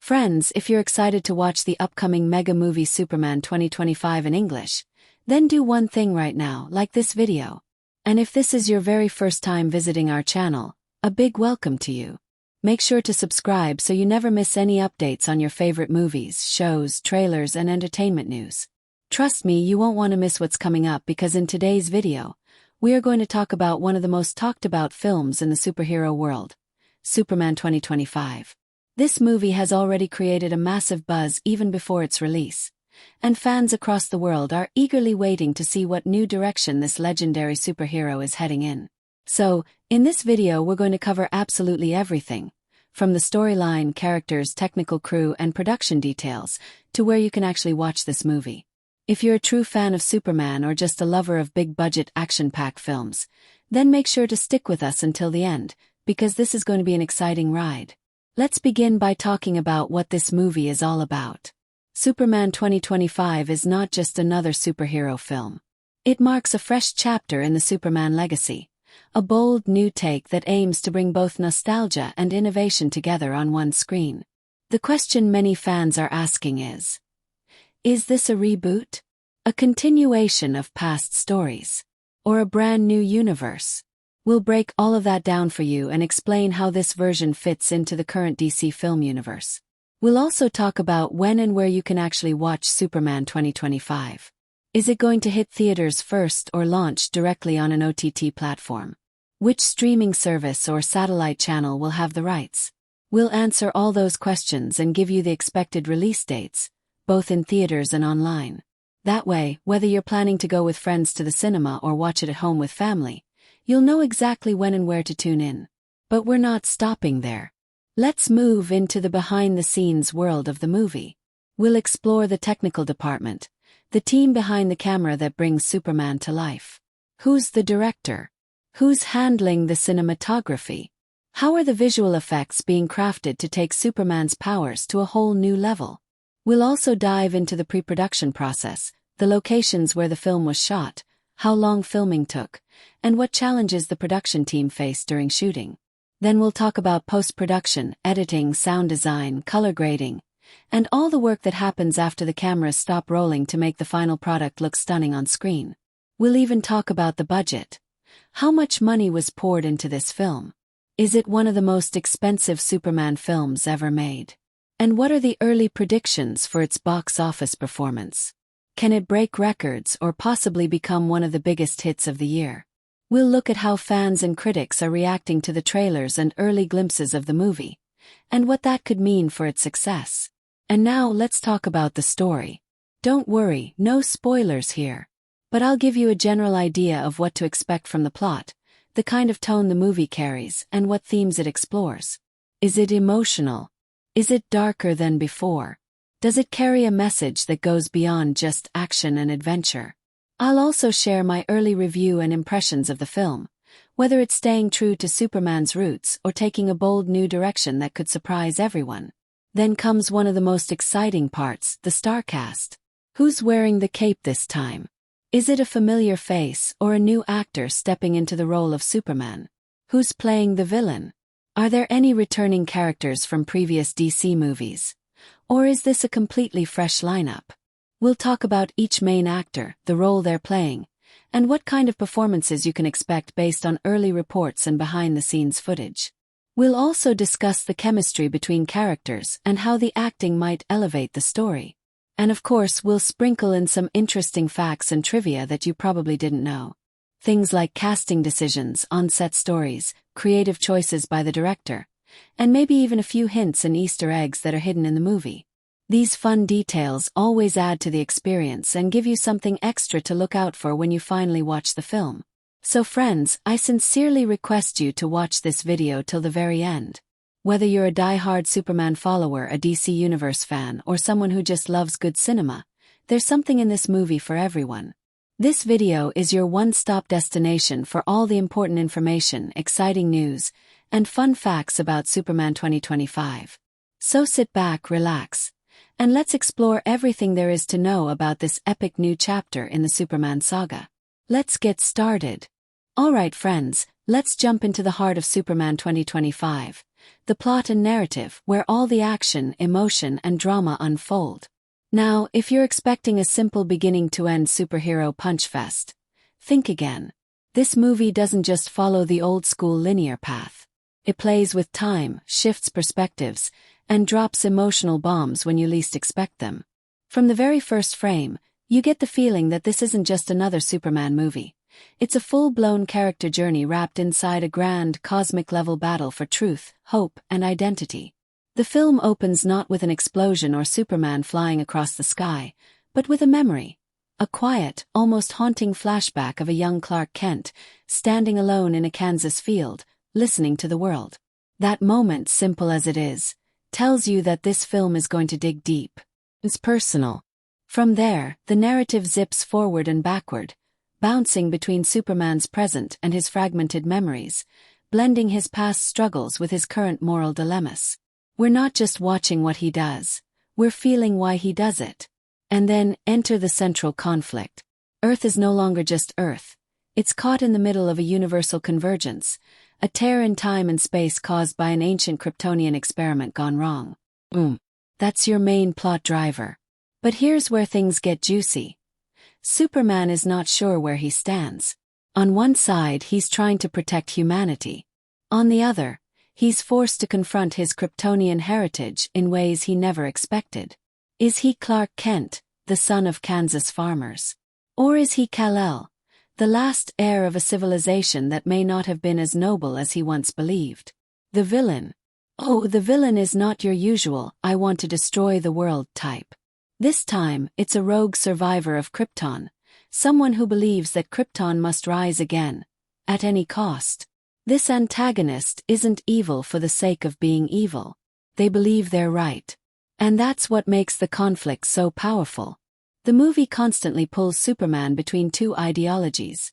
Friends, if you're excited to watch the upcoming mega movie Superman 2025 in English, then do one thing right now, like this video. And if this is your very first time visiting our channel, a big welcome to you. Make sure to subscribe so you never miss any updates on your favorite movies, shows, trailers, and entertainment news. Trust me, you won't want to miss what's coming up because in today's video, we are going to talk about one of the most talked about films in the superhero world, Superman 2025. This movie has already created a massive buzz even before its release, and fans across the world are eagerly waiting to see what new direction this legendary superhero is heading in. So, in this video we're going to cover absolutely everything, from the storyline, characters, technical crew, and production details, to where you can actually watch this movie. If you're a true fan of Superman or just a lover of big-budget action-packed films, then make sure to stick with us until the end, because this is going to be an exciting ride. Let's begin by talking about what this movie is all about. Superman 2025 is not just another superhero film. It marks a fresh chapter in the Superman legacy, a bold new take that aims to bring both nostalgia and innovation together on one screen. The question many fans are asking is this a reboot? A continuation of past stories? Or a brand new universe? We'll break all of that down for you and explain how this version fits into the current DC film universe. We'll also talk about when and where you can actually watch Superman 2025. Is it going to hit theaters first or launch directly on an OTT platform? Which streaming service or satellite channel will have the rights? We'll answer all those questions and give you the expected release dates, both in theaters and online. That way, whether you're planning to go with friends to the cinema or watch it at home with family, you'll know exactly when and where to tune in. But we're not stopping there. Let's move into the behind-the-scenes world of the movie. We'll explore the technical department, the team behind the camera that brings Superman to life. Who's the director? Who's handling the cinematography? How are the visual effects being crafted to take Superman's powers to a whole new level? We'll also dive into the pre-production process, the locations where the film was shot, how long filming took, and what challenges the production team faced during shooting. Then we'll talk about post-production, editing, sound design, color grading, and all the work that happens after the cameras stop rolling to make the final product look stunning on screen. We'll even talk about the budget. How much money was poured into this film? Is it one of the most expensive Superman films ever made? And what are the early predictions for its box office performance? Can it break records or possibly become one of the biggest hits of the year? We'll look at how fans and critics are reacting to the trailers and early glimpses of the movie, and what that could mean for its success. And now let's talk about the story. Don't worry, no spoilers here. But I'll give you a general idea of what to expect from the plot, the kind of tone the movie carries, and what themes it explores. Is it emotional? Is it darker than before? Does it carry a message that goes beyond just action and adventure? I'll also share my early review and impressions of the film, whether it's staying true to Superman's roots or taking a bold new direction that could surprise everyone. Then comes one of the most exciting parts, the star cast. Who's wearing the cape this time? Is it a familiar face or a new actor stepping into the role of Superman? Who's playing the villain? Are there any returning characters from previous DC movies? Or is this a completely fresh lineup? We'll talk about each main actor, the role they're playing, and what kind of performances you can expect based on early reports and behind-the-scenes footage. We'll also discuss the chemistry between characters and how the acting might elevate the story. And of course, we'll sprinkle in some interesting facts and trivia that you probably didn't know. Things like casting decisions, on-set stories, creative choices by the director, and maybe even a few hints and Easter eggs that are hidden in the movie. These fun details always add to the experience and give you something extra to look out for when you finally watch the film. So friends, I sincerely request you to watch this video till the very end. Whether you're a die-hard Superman follower, a DC Universe fan, or someone who just loves good cinema, there's something in this movie for everyone. This video is your one-stop destination for all the important information, exciting news, and fun facts about Superman 2025. So sit back, relax, and let's explore everything there is to know about this epic new chapter in the Superman saga. Let's get started. Alright friends, let's jump into the heart of Superman 2025. The plot and narrative where all the action, emotion, and drama unfold. Now, if you're expecting a simple beginning-to-end superhero punch-fest, think again. This movie doesn't just follow the old-school linear path. It plays with time, shifts perspectives, and drops emotional bombs when you least expect them. From the very first frame, you get the feeling that this isn't just another Superman movie. It's a full-blown character journey wrapped inside a grand, cosmic-level battle for truth, hope, and identity. The film opens not with an explosion or Superman flying across the sky, but with a memory. A quiet, almost haunting flashback of a young Clark Kent, standing alone in a Kansas field, listening to the world. That moment, simple as it is, tells you that this film is going to dig deep. It's personal. From there, the narrative zips forward and backward, bouncing between Superman's present and his fragmented memories, blending his past struggles with his current moral dilemmas. We're not just watching what he does, we're feeling why he does it. And then, enter the central conflict. Earth is no longer just Earth. It's caught in the middle of a universal convergence, a tear in time and space caused by an ancient Kryptonian experiment gone wrong. That's your main plot driver. But here's where things get juicy. Superman is not sure where he stands. On one side, he's trying to protect humanity. On the other, he's forced to confront his Kryptonian heritage in ways he never expected. Is he Clark Kent, the son of Kansas farmers? Or is he Kal-El, the last heir of a civilization that may not have been as noble as he once believed? The villain. Oh, the villain is not your usual, I want to destroy the world type. This time, it's a rogue survivor of Krypton, someone who believes that Krypton must rise again, at any cost. This antagonist isn't evil for the sake of being evil. They believe they're right. And that's what makes the conflict so powerful. The movie constantly pulls Superman between two ideologies: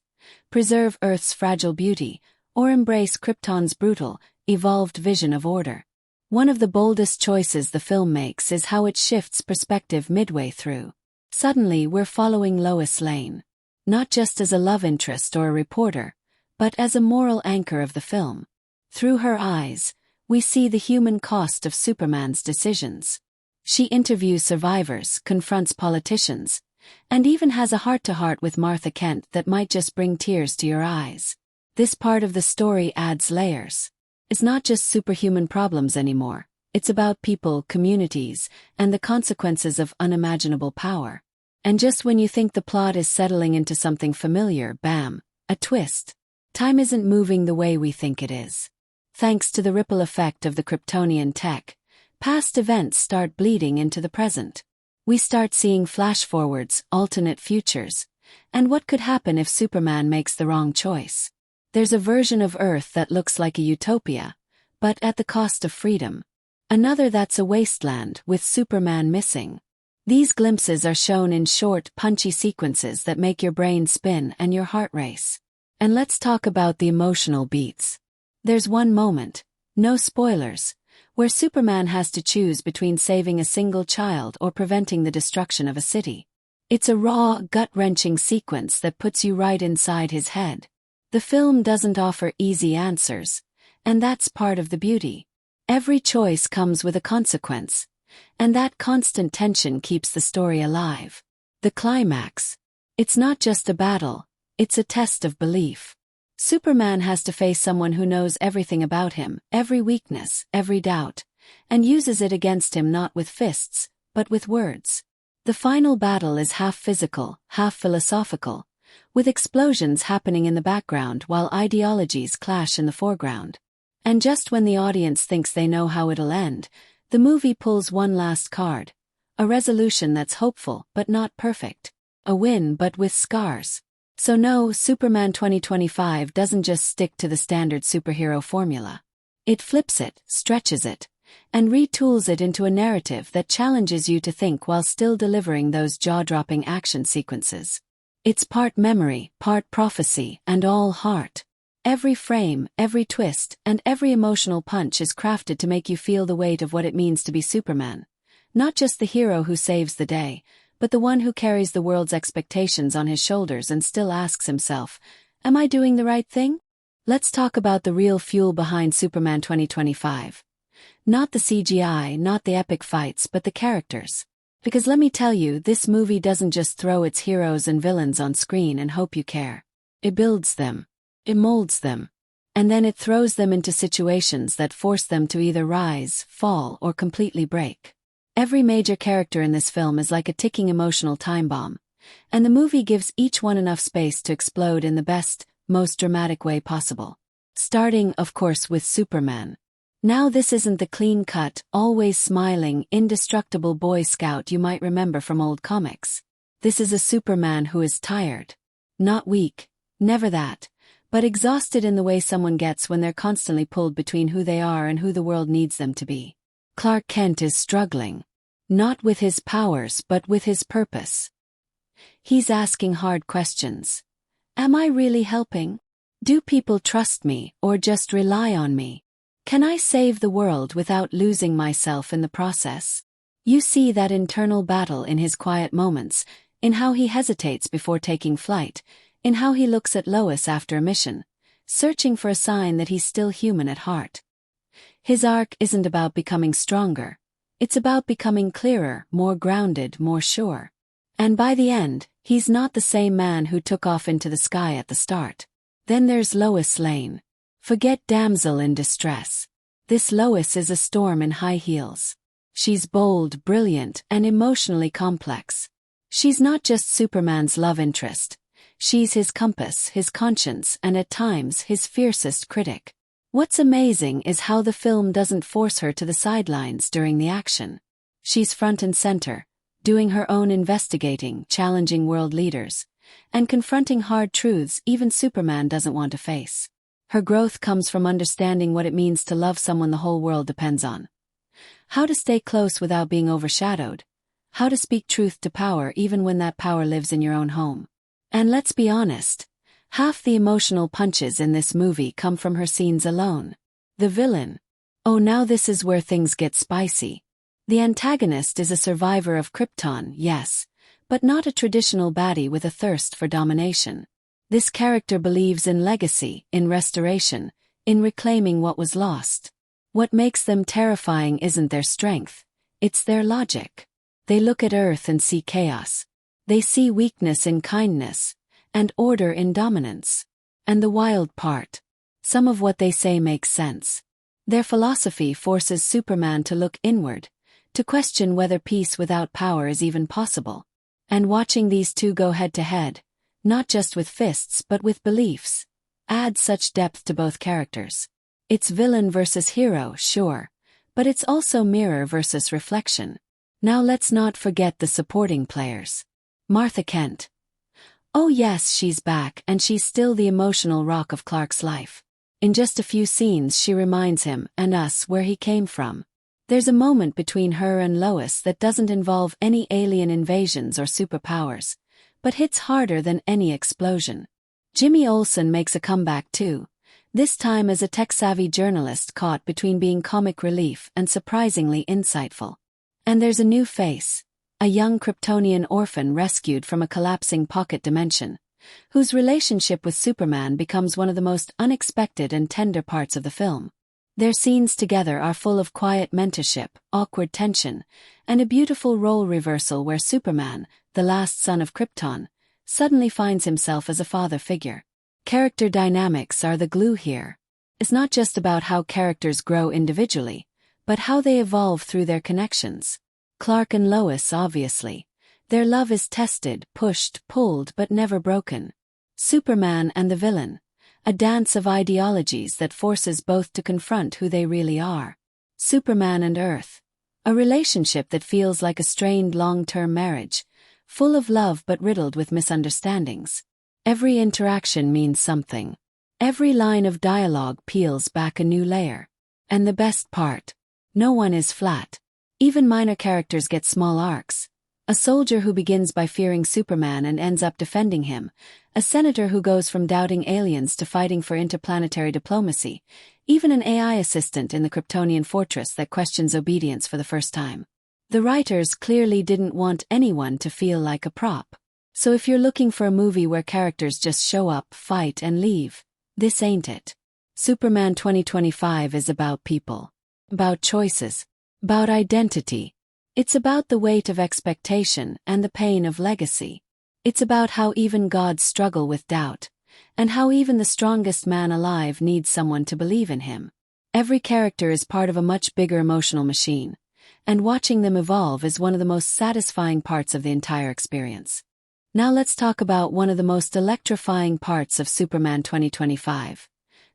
preserve Earth's fragile beauty, or embrace Krypton's brutal, evolved vision of order. One of the boldest choices the film makes is how it shifts perspective midway through. Suddenly we're following Lois Lane. Not just as a love interest or a reporter, but as a moral anchor of the film. Through her eyes, we see the human cost of Superman's decisions. She interviews survivors, confronts politicians, and even has a heart-to-heart with Martha Kent that might just bring tears to your eyes. This part of the story adds layers. It's not just superhuman problems anymore. It's about people, communities, and the consequences of unimaginable power. And just when you think the plot is settling into something familiar, bam, a twist. Time isn't moving the way we think it is. Thanks to the ripple effect of the Kryptonian tech, past events start bleeding into the present. We start seeing flash-forwards, alternate futures, and what could happen if Superman makes the wrong choice. There's a version of Earth that looks like a utopia, but at the cost of freedom. Another that's a wasteland, with Superman missing. These glimpses are shown in short, punchy sequences that make your brain spin and your heart race. And let's talk about the emotional beats. There's one moment, no spoilers, where Superman has to choose between saving a single child or preventing the destruction of a city. It's a raw, gut-wrenching sequence that puts you right inside his head. The film doesn't offer easy answers, and that's part of the beauty. Every choice comes with a consequence, and that constant tension keeps the story alive. The climax. It's not just a battle, it's a test of belief. Superman has to face someone who knows everything about him, every weakness, every doubt, and uses it against him not with fists, but with words. The final battle is half physical, half philosophical, with explosions happening in the background while ideologies clash in the foreground. And just when the audience thinks they know how it'll end, the movie pulls one last card. A resolution that's hopeful but not perfect. A win but with scars. So no, Superman 2025 doesn't just stick to the standard superhero formula. It flips it, stretches it, and retools it into a narrative that challenges you to think while still delivering those jaw-dropping action sequences. It's part memory, part prophecy, and all heart. Every frame, every twist, and every emotional punch is crafted to make you feel the weight of what it means to be Superman. Not just the hero who saves the day, but the one who carries the world's expectations on his shoulders and still asks himself, Am I doing the right thing? Let's talk about the real fuel behind Superman 2025. Not the CGI, not the epic fights, but the characters. Because let me tell you, this movie doesn't just throw its heroes and villains on screen and hope you care. It builds them. It molds them. And then it throws them into situations that force them to either rise, fall, or completely break. Every major character in this film is like a ticking emotional time bomb. And the movie gives each one enough space to explode in the best, most dramatic way possible. Starting, of course, with Superman. Now this isn't the clean-cut, always smiling, indestructible Boy Scout you might remember from old comics. This is a Superman who is tired. Not weak, never that, but exhausted in the way someone gets when they're constantly pulled between who they are and who the world needs them to be. Clark Kent is struggling. Not with his powers but with his purpose. He's asking hard questions. Am I really helping? Do people trust me or just rely on me? Can I save the world without losing myself in the process? You see that internal battle in his quiet moments, in how he hesitates before taking flight, in how he looks at Lois after a mission, searching for a sign that he's still human at heart. His arc isn't about becoming stronger. It's about becoming clearer, more grounded, more sure. And by the end, he's not the same man who took off into the sky at the start. Then there's Lois Lane. Forget damsel in distress. This Lois is a storm in high heels. She's bold, brilliant, and emotionally complex. She's not just Superman's love interest. She's his compass, his conscience, and at times his fiercest critic. What's amazing is how the film doesn't force her to the sidelines during the action. She's front and center, doing her own investigating, challenging world leaders, and confronting hard truths even Superman doesn't want to face. Her growth comes from understanding what it means to love someone the whole world depends on. How to stay close without being overshadowed. How to speak truth to power even when that power lives in your own home. And let's be honest, half the emotional punches in this movie come from her scenes alone. The villain. Oh, now this is where things get spicy. The antagonist is a survivor of Krypton, yes, but not a traditional baddie with a thirst for domination. This character believes in legacy, in restoration, in reclaiming what was lost. What makes them terrifying isn't their strength, it's their logic. They look at Earth and see chaos. They see weakness in kindness, and order in dominance. And the wild part. Some of what they say makes sense. Their philosophy forces Superman to look inward, to question whether peace without power is even possible. And watching these two go head-to-head, not just with fists but with beliefs, adds such depth to both characters. It's villain versus hero, sure, but it's also mirror versus reflection. Now let's not forget the supporting players. Martha Kent. Oh yes, she's back and she's still the emotional rock of Clark's life. In just a few scenes she reminds him, and us, where he came from. There's a moment between her and Lois that doesn't involve any alien invasions or superpowers, but hits harder than any explosion. Jimmy Olsen makes a comeback too, this time as a tech-savvy journalist caught between being comic relief and surprisingly insightful. And there's a new face, a young Kryptonian orphan rescued from a collapsing pocket dimension, whose relationship with Superman becomes one of the most unexpected and tender parts of the film. Their scenes together are full of quiet mentorship, awkward tension, and a beautiful role reversal where Superman, the last son of Krypton, suddenly finds himself as a father figure. Character dynamics are the glue here. It's not just about how characters grow individually, but how they evolve through their connections. Clark and Lois, obviously. Their love is tested, pushed, pulled, but never broken. Superman and the villain. A dance of ideologies that forces both to confront who they really are. Superman and Earth. A relationship that feels like a strained long-term marriage, full of love but riddled with misunderstandings. Every interaction means something. Every line of dialogue peels back a new layer. And the best part, no one is flat. Even minor characters get small arcs. A soldier who begins by fearing Superman and ends up defending him. A senator who goes from doubting aliens to fighting for interplanetary diplomacy. Even an AI assistant in the Kryptonian fortress that questions obedience for the first time. The writers clearly didn't want anyone to feel like a prop. So if you're looking for a movie where characters just show up, fight, and leave, this ain't it. Superman 2025 is about people. About choices. About identity. It's about the weight of expectation and the pain of legacy. It's about how even gods struggle with doubt, and how even the strongest man alive needs someone to believe in him. Every character is part of a much bigger emotional machine, and watching them evolve is one of the most satisfying parts of the entire experience. Now let's talk about one of the most electrifying parts of Superman 2025.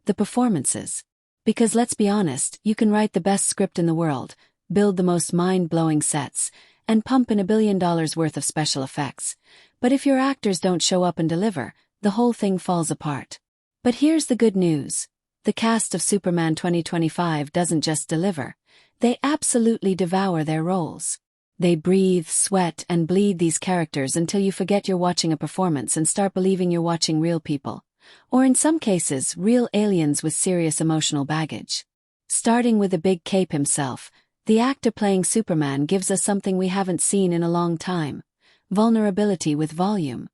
The performances. Because let's be honest, you can write the best script in the world, build the most mind-blowing sets, and pump in $1 billion worth of special effects. But if your actors don't show up and deliver, the whole thing falls apart. But here's the good news. The cast of Superman 2025 doesn't just deliver. They absolutely devour their roles. They breathe, sweat, and bleed these characters until you forget you're watching a performance and start believing you're watching real people. Or in some cases, real aliens with serious emotional baggage. Starting with the big cape himself, the actor playing Superman gives us something we haven't seen in a long time. Vulnerability with volume.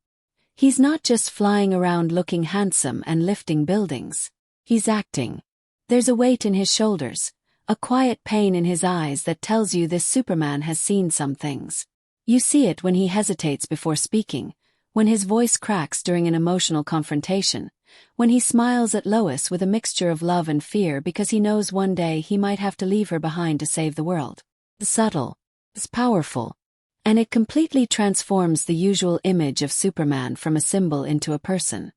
He's not just flying around looking handsome and lifting buildings. He's acting. There's a weight in his shoulders, a quiet pain in his eyes that tells you this Superman has seen some things. You see it when he hesitates before speaking, when his voice cracks during an emotional confrontation, when he smiles at Lois with a mixture of love and fear because he knows one day he might have to leave her behind to save the world. It's subtle. It's powerful. And it completely transforms the usual image of Superman from a symbol into a person.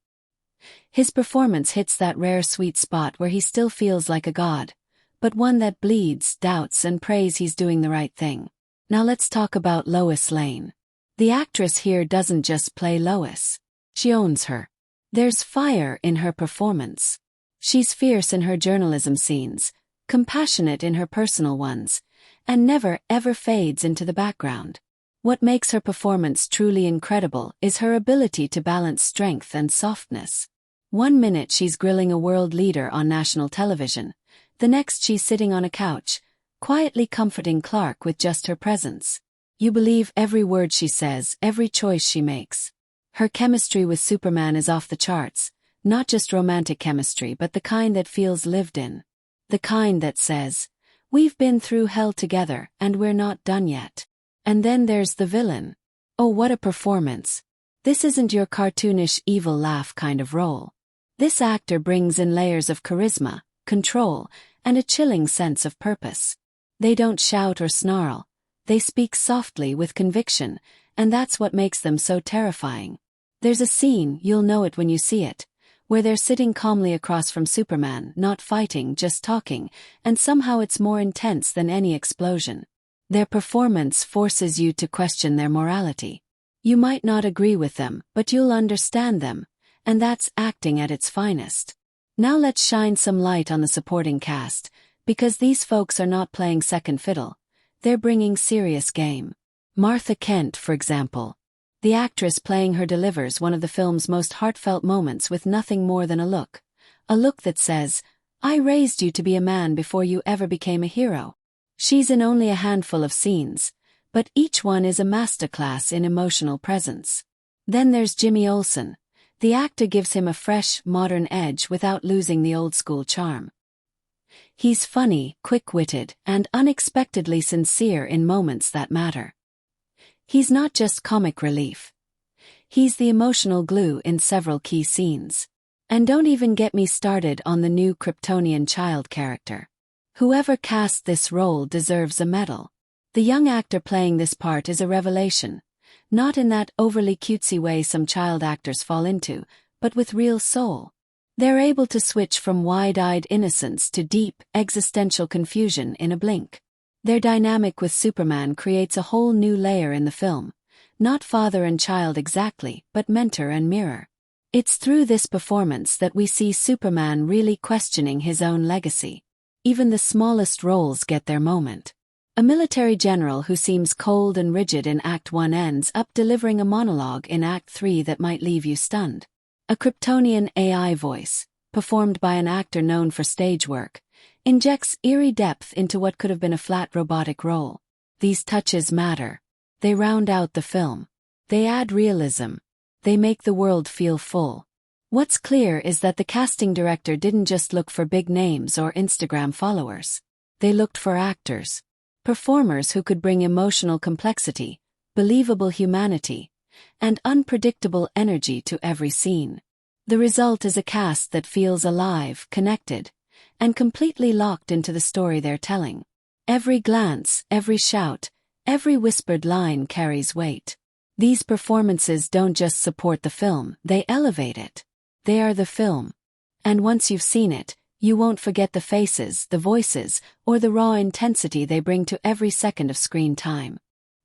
His performance hits that rare sweet spot where he still feels like a god, but one that bleeds, doubts, and prays he's doing the right thing. Now let's talk about Lois Lane. The actress here doesn't just play Lois. She owns her. There's fire in her performance. She's fierce in her journalism scenes, compassionate in her personal ones, and never ever fades into the background. What makes her performance truly incredible is her ability to balance strength and softness. One minute she's grilling a world leader on national television, the next she's sitting on a couch, quietly comforting Clark with just her presence. You believe every word she says, every choice she makes. Her chemistry with Superman is off the charts, not just romantic chemistry but the kind that feels lived in. The kind that says, we've been through hell together and we're not done yet. And then there's the villain. Oh, what a performance. This isn't your cartoonish evil laugh kind of role. This actor brings in layers of charisma, control, and a chilling sense of purpose. They don't shout or snarl. They speak softly with conviction, and that's what makes them so terrifying. There's a scene, you'll know it when you see it, where they're sitting calmly across from Superman, not fighting, just talking, and somehow it's more intense than any explosion. Their performance forces you to question their morality. You might not agree with them, but you'll understand them, and that's acting at its finest. Now let's shine some light on the supporting cast, because these folks are not playing second fiddle. They're bringing serious game. Martha Kent, for example. The actress playing her delivers one of the film's most heartfelt moments with nothing more than a look. A look that says, I raised you to be a man before you ever became a hero. She's in only a handful of scenes, but each one is a masterclass in emotional presence. Then there's Jimmy Olsen. The actor gives him a fresh, modern edge without losing the old-school charm. He's funny, quick-witted, and unexpectedly sincere in moments that matter. He's not just comic relief. He's the emotional glue in several key scenes. And don't even get me started on the new Kryptonian child character. Whoever cast this role deserves a medal. The young actor playing this part is a revelation. Not in that overly cutesy way some child actors fall into, but with real soul. They're able to switch from wide-eyed innocence to deep, existential confusion in a blink. Their dynamic with Superman creates a whole new layer in the film. Not father and child exactly, but mentor and mirror. It's through this performance that we see Superman really questioning his own legacy. Even the smallest roles get their moment. A military general who seems cold and rigid in Act 1 ends up delivering a monologue in Act 3 that might leave you stunned. A Kryptonian AI voice, performed by an actor known for stage work, injects eerie depth into what could have been a flat robotic role. These touches matter. They round out the film. They add realism. They make the world feel full. What's clear is that the casting director didn't just look for big names or Instagram followers. They looked for actors. Performers who could bring emotional complexity, believable humanity, and unpredictable energy to every scene. The result is a cast that feels alive, connected, and completely locked into the story they're telling. Every glance, every shout, every whispered line carries weight. These performances don't just support the film, they elevate it. They are the film. And once you've seen it, you won't forget the faces, the voices, or the raw intensity they bring to every second of screen time.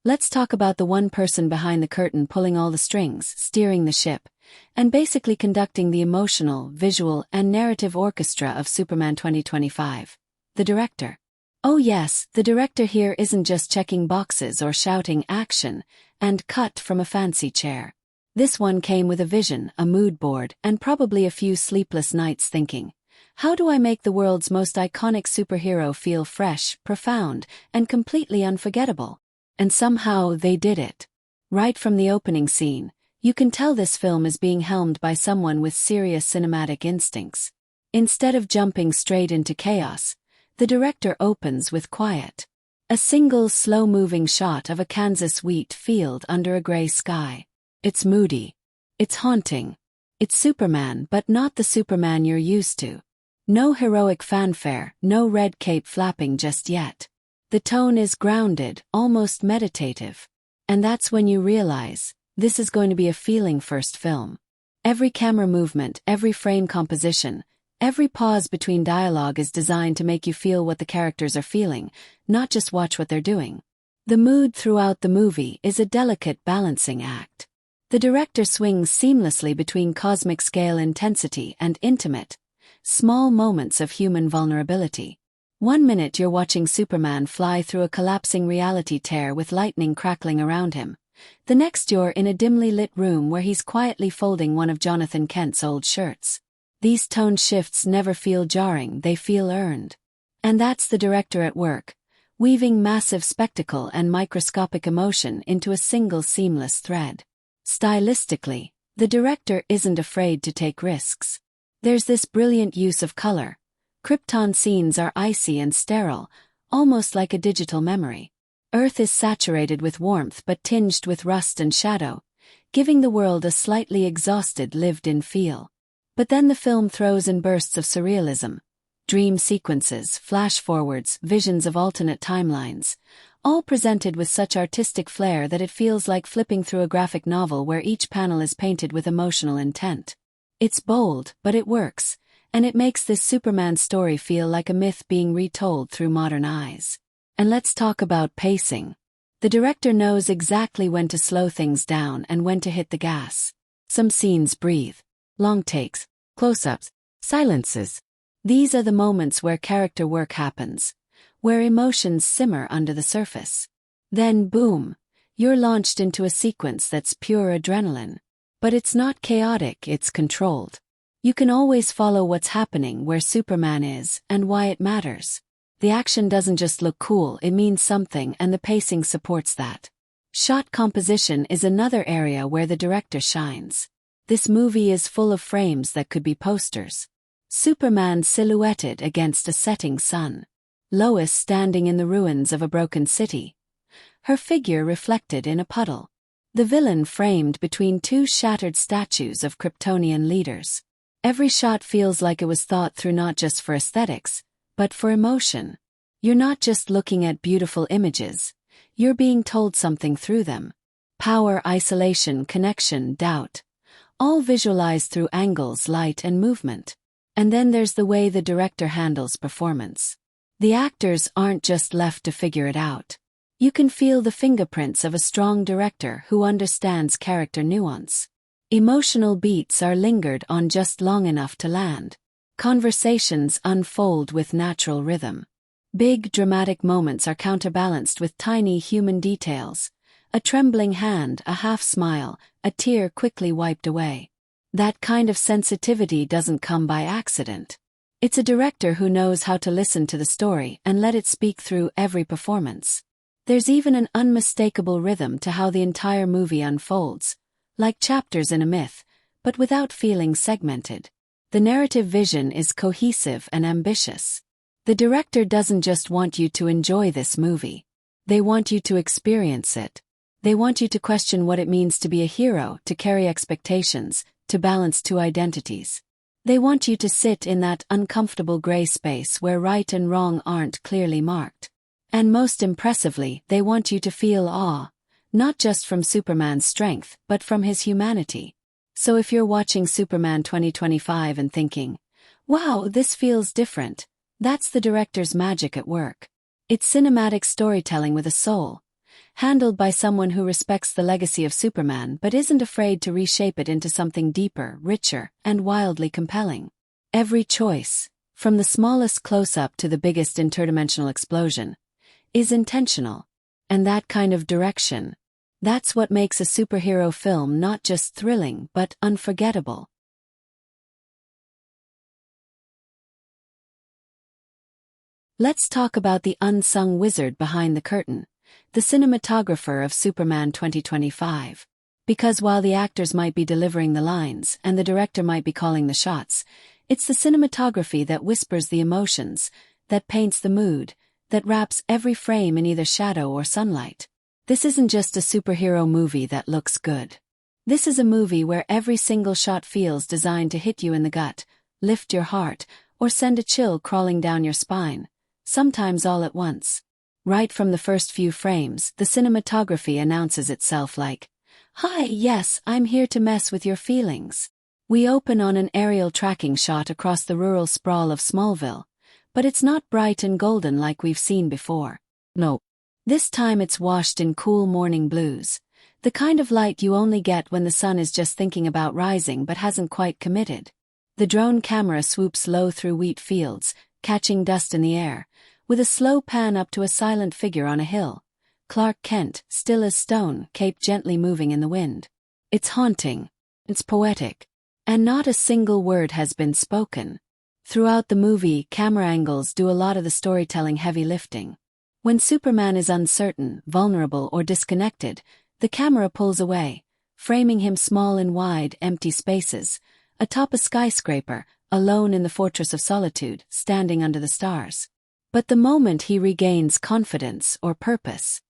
Let's talk about the one person behind the curtain pulling all the strings, steering the ship, and basically conducting the emotional, visual, and narrative orchestra of Superman 2025. The director. Oh yes, the director here isn't just checking boxes or shouting action and cut from a fancy chair. This one came with a vision, a mood board, and probably a few sleepless nights thinking, how do I make the world's most iconic superhero feel fresh, profound, and completely unforgettable? And somehow they did it. Right from the opening scene, you can tell this film is being helmed by someone with serious cinematic instincts. Instead of jumping straight into chaos, the director opens with quiet. A single slow-moving shot of a Kansas wheat field under a gray sky. It's moody. It's haunting. It's Superman, but not the Superman you're used to. No heroic fanfare, no red cape flapping just yet. The tone is grounded, almost meditative. And that's when you realize, this is going to be a feeling-first film. Every camera movement, every frame composition, every pause between dialogue is designed to make you feel what the characters are feeling, not just watch what they're doing. The mood throughout the movie is a delicate balancing act. The director swings seamlessly between cosmic-scale intensity and intimate, small moments of human vulnerability. One minute you're watching Superman fly through a collapsing reality tear with lightning crackling around him. The next you're in a dimly lit room where he's quietly folding one of Jonathan Kent's old shirts. These tone shifts never feel jarring, they feel earned. And that's the director at work, weaving massive spectacle and microscopic emotion into a single seamless thread. Stylistically, the director isn't afraid to take risks. There's this brilliant use of color. Krypton scenes are icy and sterile, almost like a digital memory. Earth is saturated with warmth but tinged with rust and shadow, giving the world a slightly exhausted lived-in feel. But then the film throws in bursts of surrealism. Dream sequences, flash-forwards, visions of alternate timelines, all presented with such artistic flair that it feels like flipping through a graphic novel where each panel is painted with emotional intent. It's bold, but it works, and it makes this Superman story feel like a myth being retold through modern eyes. And let's talk about pacing. The director knows exactly when to slow things down and when to hit the gas. Some scenes breathe. Long takes, close-ups, silences. These are the moments where character work happens, where emotions simmer under the surface. Then boom, you're launched into a sequence that's pure adrenaline. But it's not chaotic, it's controlled. You can always follow what's happening, where Superman is, and why it matters. The action doesn't just look cool, it means something, and the pacing supports that. Shot composition is another area where the director shines. This movie is full of frames that could be posters. Superman silhouetted against a setting sun. Lois standing in the ruins of a broken city. Her figure reflected in a puddle. The villain framed between two shattered statues of Kryptonian leaders. Every shot feels like it was thought through, not just for aesthetics, but for emotion. You're not just looking at beautiful images, you're being told something through them. Power, isolation, connection, doubt. All visualized through angles, light, and movement. And then there's the way the director handles performance. The actors aren't just left to figure it out. You can feel the fingerprints of a strong director who understands character nuance. Emotional beats are lingered on just long enough to land. Conversations unfold with natural rhythm. Big, dramatic moments are counterbalanced with tiny human details. A trembling hand, a half smile, a tear quickly wiped away. That kind of sensitivity doesn't come by accident. It's a director who knows how to listen to the story and let it speak through every performance. There's even an unmistakable rhythm to how the entire movie unfolds, like chapters in a myth, but without feeling segmented. The narrative vision is cohesive and ambitious. The director doesn't just want you to enjoy this movie. They want you to experience it. They want you to question what it means to be a hero, to carry expectations, to balance two identities. They want you to sit in that uncomfortable gray space where right and wrong aren't clearly marked. And most impressively, they want you to feel awe, not just from Superman's strength, but from his humanity. So if you're watching Superman 2025 and thinking, wow, this feels different, that's the director's magic at work. It's cinematic storytelling with a soul, handled by someone who respects the legacy of Superman but isn't afraid to reshape it into something deeper, richer, and wildly compelling. Every choice, from the smallest close-up to the biggest interdimensional explosion, is intentional. And that kind of direction, that's what makes a superhero film not just thrilling but unforgettable. Let's talk about the unsung wizard behind the curtain, the cinematographer of Superman 2025. Because while the actors might be delivering the lines and the director might be calling the shots, it's the cinematography that whispers the emotions, that paints the mood, that wraps every frame in either shadow or sunlight. This isn't just a superhero movie that looks good. This is a movie where every single shot feels designed to hit you in the gut, lift your heart, or send a chill crawling down your spine, sometimes all at once. Right from the first few frames, the cinematography announces itself like, "Hi, yes, I'm here to mess with your feelings." We open on an aerial tracking shot across the rural sprawl of Smallville, but it's not bright and golden like we've seen before. No. This time it's washed in cool morning blues, the kind of light you only get when the sun is just thinking about rising but hasn't quite committed. The drone camera swoops low through wheat fields, catching dust in the air, with a slow pan up to a silent figure on a hill, Clark Kent, still as stone, cape gently moving in the wind. It's haunting. It's poetic. And not a single word has been spoken. Throughout the movie, camera angles do a lot of the storytelling heavy lifting. When Superman is uncertain, vulnerable, or disconnected, the camera pulls away, framing him small in wide, empty spaces, atop a skyscraper, alone in the fortress of solitude, standing under the stars. But the moment he regains confidence or purpose,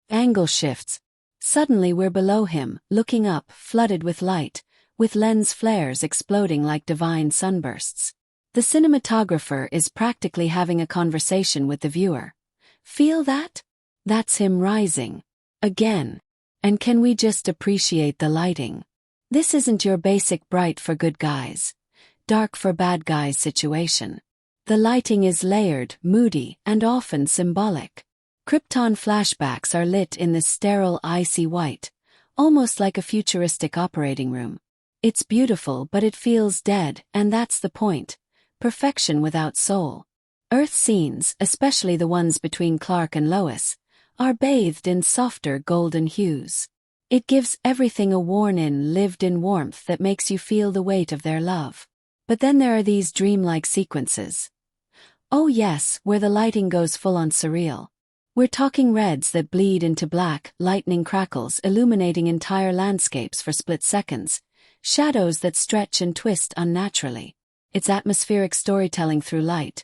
angle shifts. Suddenly we're below him, looking up, flooded with light, with lens flares exploding like divine sunbursts. The cinematographer is practically having a conversation with the viewer. Feel that? That's him rising. Again. And can we just appreciate the lighting? This isn't your basic bright for good guys, dark for bad guys situation. The lighting is layered, moody, and often symbolic. Krypton flashbacks are lit in this sterile icy white, almost like a futuristic operating room. It's beautiful but it feels dead, and that's the point. Perfection without soul. Earth scenes, especially the ones between Clark and Lois, are bathed in softer golden hues. It gives everything a worn-in, lived-in warmth that makes you feel the weight of their love. But then there are these dreamlike sequences. Oh yes, where the lighting goes full-on surreal. We're talking reds that bleed into black, lightning crackles illuminating entire landscapes for split seconds, shadows that stretch and twist unnaturally. It's atmospheric storytelling through light.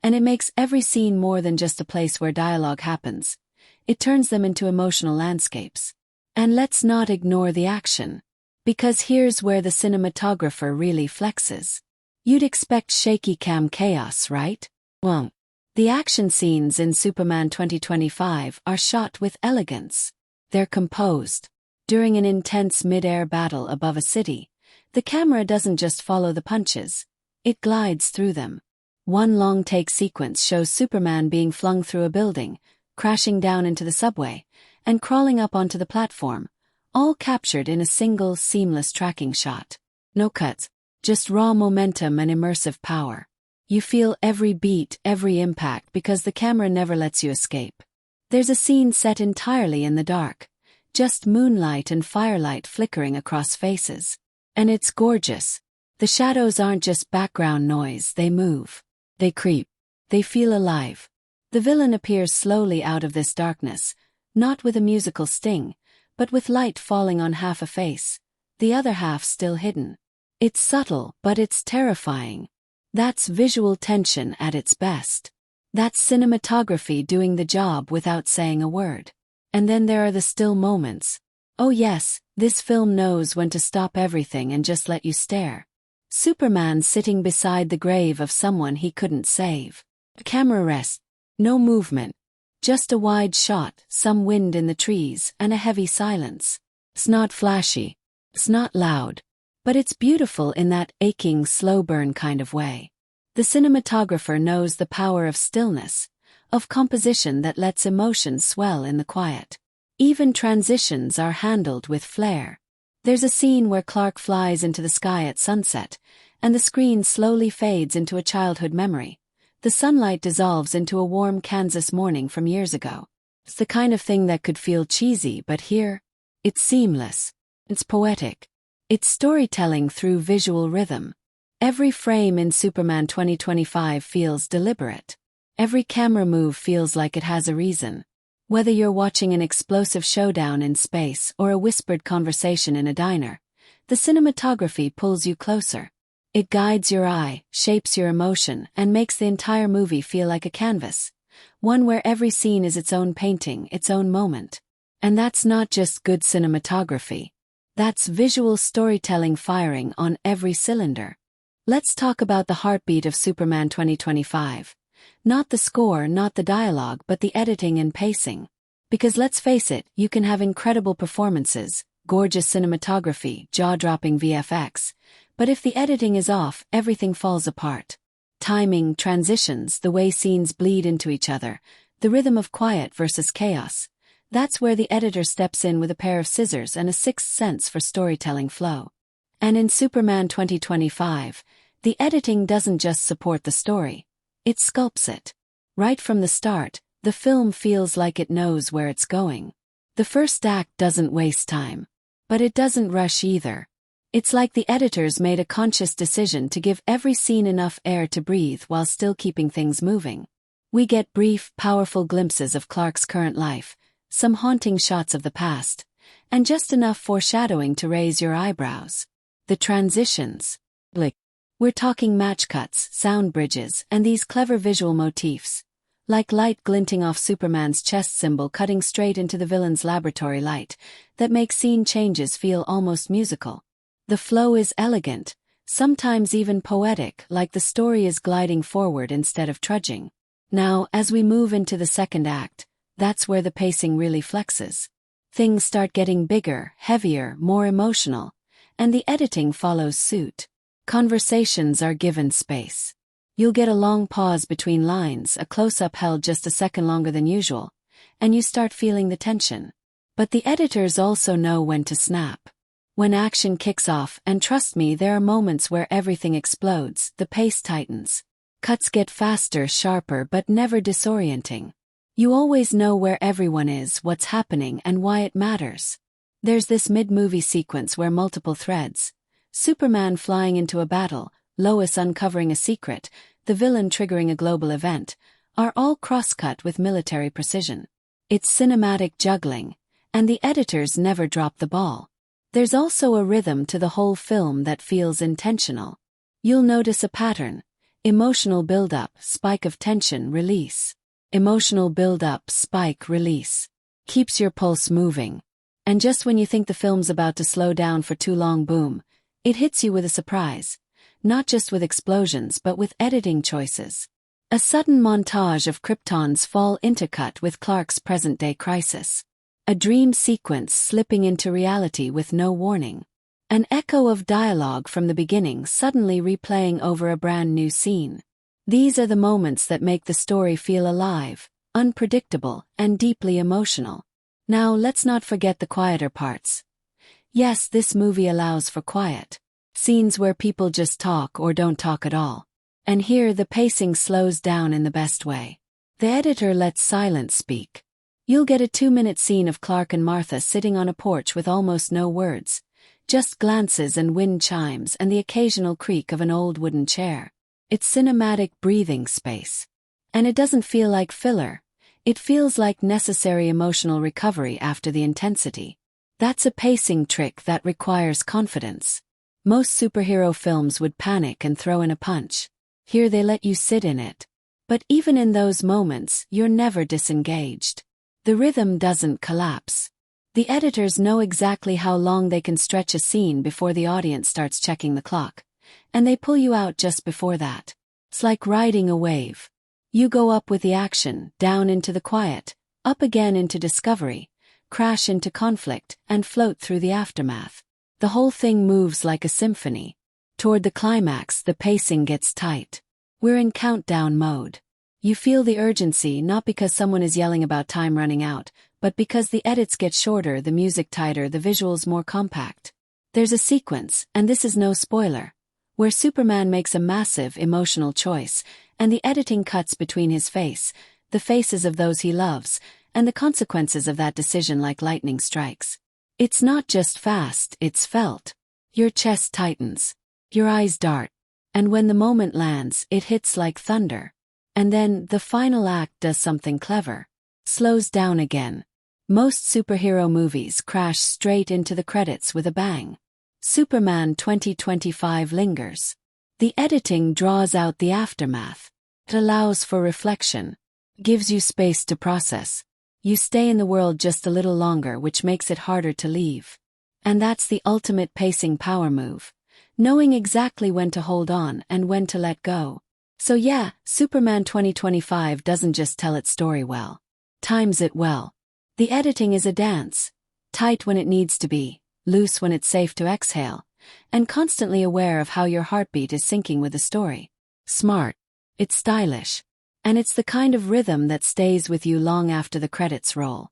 And it makes every scene more than just a place where dialogue happens. It turns them into emotional landscapes. And let's not ignore the action. Because here's where the cinematographer really flexes. You'd expect shaky cam chaos, right? Well, the action scenes in Superman 2025 are shot with elegance. They're composed. During an intense mid-air battle above a city, the camera doesn't just follow the punches. It glides through them. One long-take sequence shows Superman being flung through a building, crashing down into the subway, and crawling up onto the platform, all captured in a single, seamless tracking shot. No cuts, just raw momentum and immersive power. You feel every beat, every impact because the camera never lets you escape. There's a scene set entirely in the dark, just moonlight and firelight flickering across faces. And it's gorgeous. The shadows aren't just background noise, they move. They creep. They feel alive. The villain appears slowly out of this darkness, not with a musical sting, but with light falling on half a face, the other half still hidden. It's subtle, but it's terrifying. That's visual tension at its best. That's cinematography doing the job without saying a word. And then there are the still moments. Oh yes, this film knows when to stop everything and just let you stare. Superman sitting beside the grave of someone he couldn't save. The camera rest. No movement. Just a wide shot, some wind in the trees, and a heavy silence. It's not flashy. It's not loud. But it's beautiful in that aching, slow burn kind of way. The cinematographer knows the power of stillness, of composition that lets emotions swell in the quiet. Even transitions are handled with flair. There's a scene where Clark flies into the sky at sunset, and the screen slowly fades into a childhood memory. The sunlight dissolves into a warm Kansas morning from years ago. It's the kind of thing that could feel cheesy, but here, it's seamless. It's poetic. It's storytelling through visual rhythm. Every frame in Superman 2025 feels deliberate. Every camera move feels like it has a reason. Whether you're watching an explosive showdown in space or a whispered conversation in a diner, the cinematography pulls you closer. It guides your eye, shapes your emotion, and makes the entire movie feel like a canvas. One where every scene is its own painting, its own moment. And that's not just good cinematography. That's visual storytelling firing on every cylinder. Let's talk about the heartbeat of Superman 2025. Not the score, not the dialogue, but the editing and pacing. Because let's face it, you can have incredible performances, gorgeous cinematography, jaw-dropping VFX, but if the editing is off, everything falls apart. Timing, transitions, the way scenes bleed into each other, the rhythm of quiet versus chaos. That's where the editor steps in with a pair of scissors and a sixth sense for storytelling flow. And in Superman 2025, the editing doesn't just support the story, it sculpts it. Right from the start, the film feels like it knows where it's going. The first act doesn't waste time. But it doesn't rush either. It's like the editors made a conscious decision to give every scene enough air to breathe while still keeping things moving. We get brief, powerful glimpses of Clark's current life, some haunting shots of the past, and just enough foreshadowing to raise your eyebrows. The transitions. We're talking match cuts, sound bridges, and these clever visual motifs. Like light glinting off Superman's chest symbol cutting straight into the villain's laboratory light, that makes scene changes feel almost musical. The flow is elegant, sometimes even poetic, like the story is gliding forward instead of trudging. Now, as we move into the second act, that's where the pacing really flexes. Things start getting bigger, heavier, more emotional, and the editing follows suit. Conversations are given space. You'll get a long pause between lines, a close-up held just a second longer than usual, and you start feeling the tension. But the editors also know when to snap. When action kicks off, and trust me, there are moments where everything explodes, the pace tightens. Cuts get faster, sharper, but never disorienting. You always know where everyone is, what's happening, and why it matters. There's this mid-movie sequence where multiple threads, Superman flying into a battle, Lois uncovering a secret, the villain triggering a global event, are all cross-cut with military precision. It's cinematic juggling, and the editors never drop the ball. There's also a rhythm to the whole film that feels intentional. You'll notice a pattern. Emotional build-up, spike of tension, release. Emotional build-up, spike, release. Keeps your pulse moving. And just when you think the film's about to slow down for too long, boom, it hits you with a surprise. Not just with explosions but with editing choices. A sudden montage of Krypton's fall intercut with Clark's present-day crisis. A dream sequence slipping into reality with no warning. An echo of dialogue from the beginning suddenly replaying over a brand new scene. These are the moments that make the story feel alive, unpredictable, and deeply emotional. Now let's not forget the quieter parts. Yes, this movie allows for quiet. Scenes where people just talk or don't talk at all. And here the pacing slows down in the best way. The editor lets silence speak. You'll get a 2-minute scene of Clark and Martha sitting on a porch with almost no words, just glances and wind chimes and the occasional creak of an old wooden chair. It's cinematic breathing space. And it doesn't feel like filler. It feels like necessary emotional recovery after the intensity. That's a pacing trick that requires confidence. Most superhero films would panic and throw in a punch. Here they let you sit in it. But even in those moments, you're never disengaged. The rhythm doesn't collapse. The editors know exactly how long they can stretch a scene before the audience starts checking the clock. And they pull you out just before that. It's like riding a wave. You go up with the action, down into the quiet, up again into discovery, crash into conflict, and float through the aftermath. The whole thing moves like a symphony. Toward the climax, the pacing gets tight. We're in countdown mode. You feel the urgency not because someone is yelling about time running out, but because the edits get shorter, the music tighter, the visuals more compact. There's a sequence, and this is no spoiler, where Superman makes a massive emotional choice, and the editing cuts between his face, the faces of those he loves, and the consequences of that decision like lightning strikes. It's not just fast, it's felt. Your chest tightens. Your eyes dart. And when the moment lands, it hits like thunder. And then, the final act does something clever. Slows down again. Most superhero movies crash straight into the credits with a bang. Superman 2025 lingers. The editing draws out the aftermath. It allows for reflection. Gives you space to process. You stay in the world just a little longer, which makes it harder to leave. And that's the ultimate pacing power move. Knowing exactly when to hold on and when to let go. So yeah, Superman 2025 doesn't just tell its story well. Times it well. The editing is a dance. Tight when it needs to be, loose when it's safe to exhale, and constantly aware of how your heartbeat is syncing with the story. Smart. It's stylish. And it's the kind of rhythm that stays with you long after the credits roll.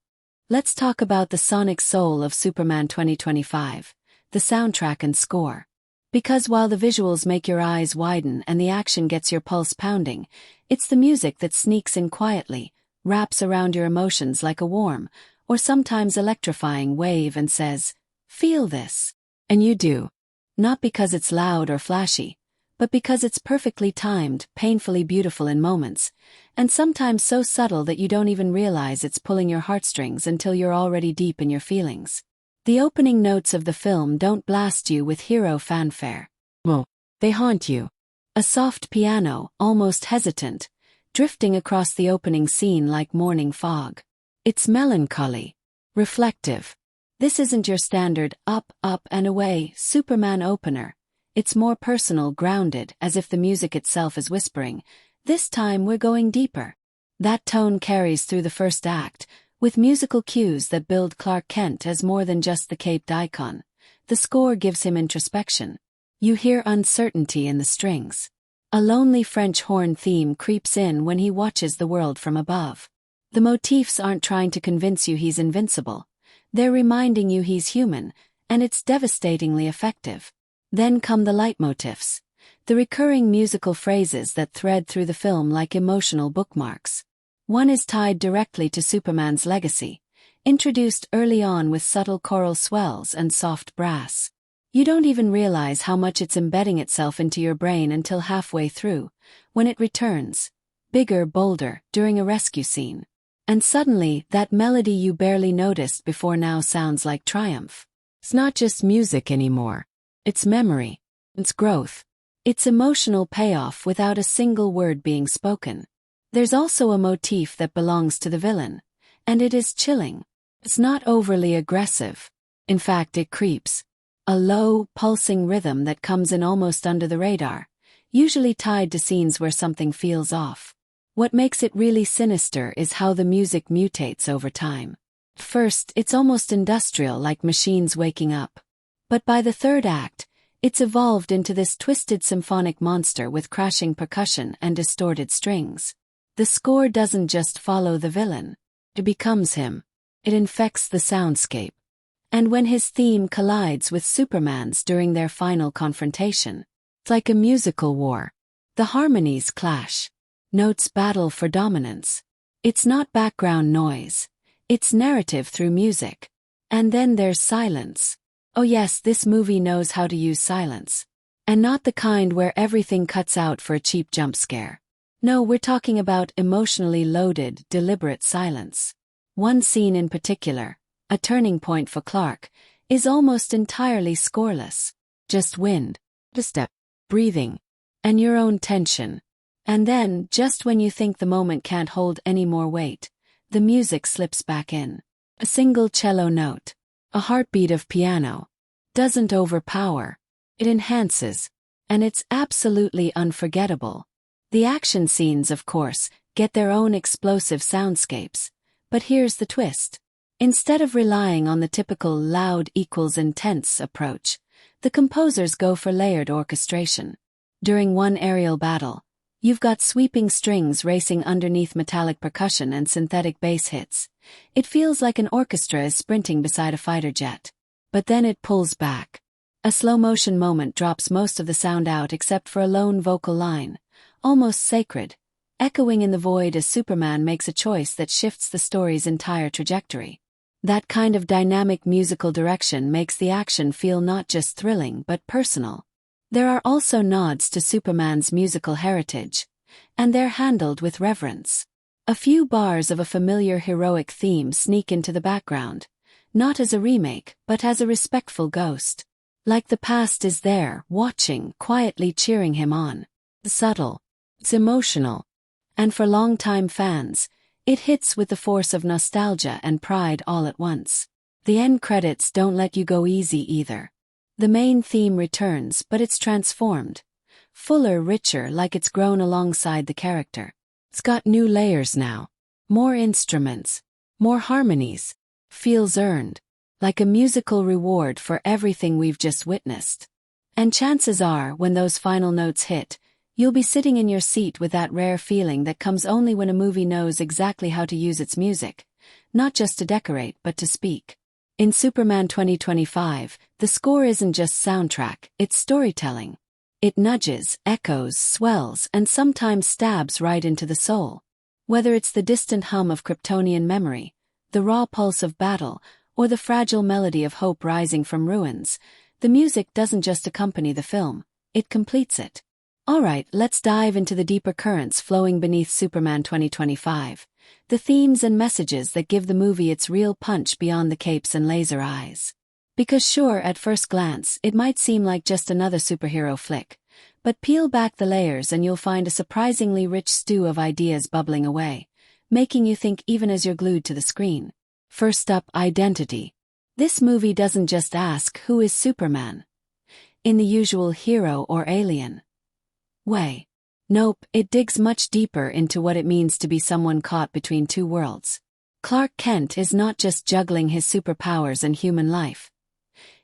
Let's talk about the sonic soul of Superman 2025, the soundtrack and score. Because while the visuals make your eyes widen and the action gets your pulse pounding, it's the music that sneaks in quietly, wraps around your emotions like a warm, or sometimes electrifying wave and says, "Feel this." And you do. Not because it's loud or flashy, but because it's perfectly timed, painfully beautiful in moments, and sometimes so subtle that you don't even realize it's pulling your heartstrings until you're already deep in your feelings. The opening notes of the film don't blast you with hero fanfare. Well, they haunt you. A soft piano, almost hesitant, drifting across the opening scene like morning fog. It's melancholy, reflective. This isn't your standard up, and away Superman opener. It's more personal, grounded, as if the music itself is whispering, "This time we're going deeper." That tone carries through the first act, with musical cues that build Clark Kent as more than just the caped icon. The score gives him introspection. You hear uncertainty in the strings. A lonely French horn theme creeps in when he watches the world from above. The motifs aren't trying to convince you he's invincible. They're reminding you he's human, and it's devastatingly effective. Then come the leitmotifs, the recurring musical phrases that thread through the film like emotional bookmarks. One is tied directly to Superman's legacy, introduced early on with subtle choral swells and soft brass. You don't even realize how much it's embedding itself into your brain until halfway through, when it returns, bigger, bolder, during a rescue scene. And suddenly, that melody you barely noticed before now sounds like triumph. It's not just music anymore. It's memory. It's growth. It's emotional payoff without a single word being spoken. There's also a motif that belongs to the villain, and it is chilling. It's not overly aggressive. In fact, it creeps. A low, pulsing rhythm that comes in almost under the radar, usually tied to scenes where something feels off. What makes it really sinister is how the music mutates over time. First, it's almost industrial, like machines waking up. But by the third act, it's evolved into this twisted symphonic monster with crashing percussion and distorted strings. The score doesn't just follow the villain. It becomes him. It infects the soundscape. And when his theme collides with Superman's during their final confrontation, it's like a musical war. The harmonies clash. Notes battle for dominance. It's not background noise. It's narrative through music. And then there's silence. Oh yes, this movie knows how to use silence. And not the kind where everything cuts out for a cheap jump scare. No, we're talking about emotionally loaded, deliberate silence. One scene in particular, a turning point for Clark, is almost entirely scoreless. Just wind, a step, breathing, and your own tension. And then, just when you think the moment can't hold any more weight, the music slips back in. A single cello note, a heartbeat of piano, doesn't overpower, it enhances, and it's absolutely unforgettable. The action scenes, of course, get their own explosive soundscapes, but here's the twist. Instead of relying on the typical loud equals intense approach, the composers go for layered orchestration. During one aerial battle, you've got sweeping strings racing underneath metallic percussion and synthetic bass hits. It feels like an orchestra is sprinting beside a fighter jet. But then it pulls back. A slow-motion moment drops most of the sound out except for a lone vocal line, almost sacred, echoing in the void as Superman makes a choice that shifts the story's entire trajectory. That kind of dynamic musical direction makes the action feel not just thrilling but personal. There are also nods to Superman's musical heritage, and they're handled with reverence. A few bars of a familiar heroic theme sneak into the background, not as a remake, but as a respectful ghost. Like the past is there, watching, quietly cheering him on. It's subtle, it's emotional, and for longtime fans, it hits with the force of nostalgia and pride all at once. The end credits don't let you go easy either. The main theme returns, but it's transformed. Fuller, richer, like it's grown alongside the character. It's got new layers now. More instruments. More harmonies. Feels earned. Like a musical reward for everything we've just witnessed. And chances are, when those final notes hit, you'll be sitting in your seat with that rare feeling that comes only when a movie knows exactly how to use its music. Not just to decorate, but to speak. In Superman 2025, the score isn't just soundtrack, it's storytelling. It nudges, echoes, swells, and sometimes stabs right into the soul. Whether it's the distant hum of Kryptonian memory, the raw pulse of battle, or the fragile melody of hope rising from ruins, the music doesn't just accompany the film, it completes it. Alright, let's dive into the deeper currents flowing beneath Superman 2025. The themes and messages that give the movie its real punch beyond the capes and laser eyes. Because sure, at first glance, it might seem like just another superhero flick, but peel back the layers and you'll find a surprisingly rich stew of ideas bubbling away, making you think even as you're glued to the screen. First up, identity. This movie doesn't just ask, who is Superman? In the usual hero or alien way. Nope, it digs much deeper into what it means to be someone caught between two worlds. Clark Kent is not just juggling his superpowers and human life.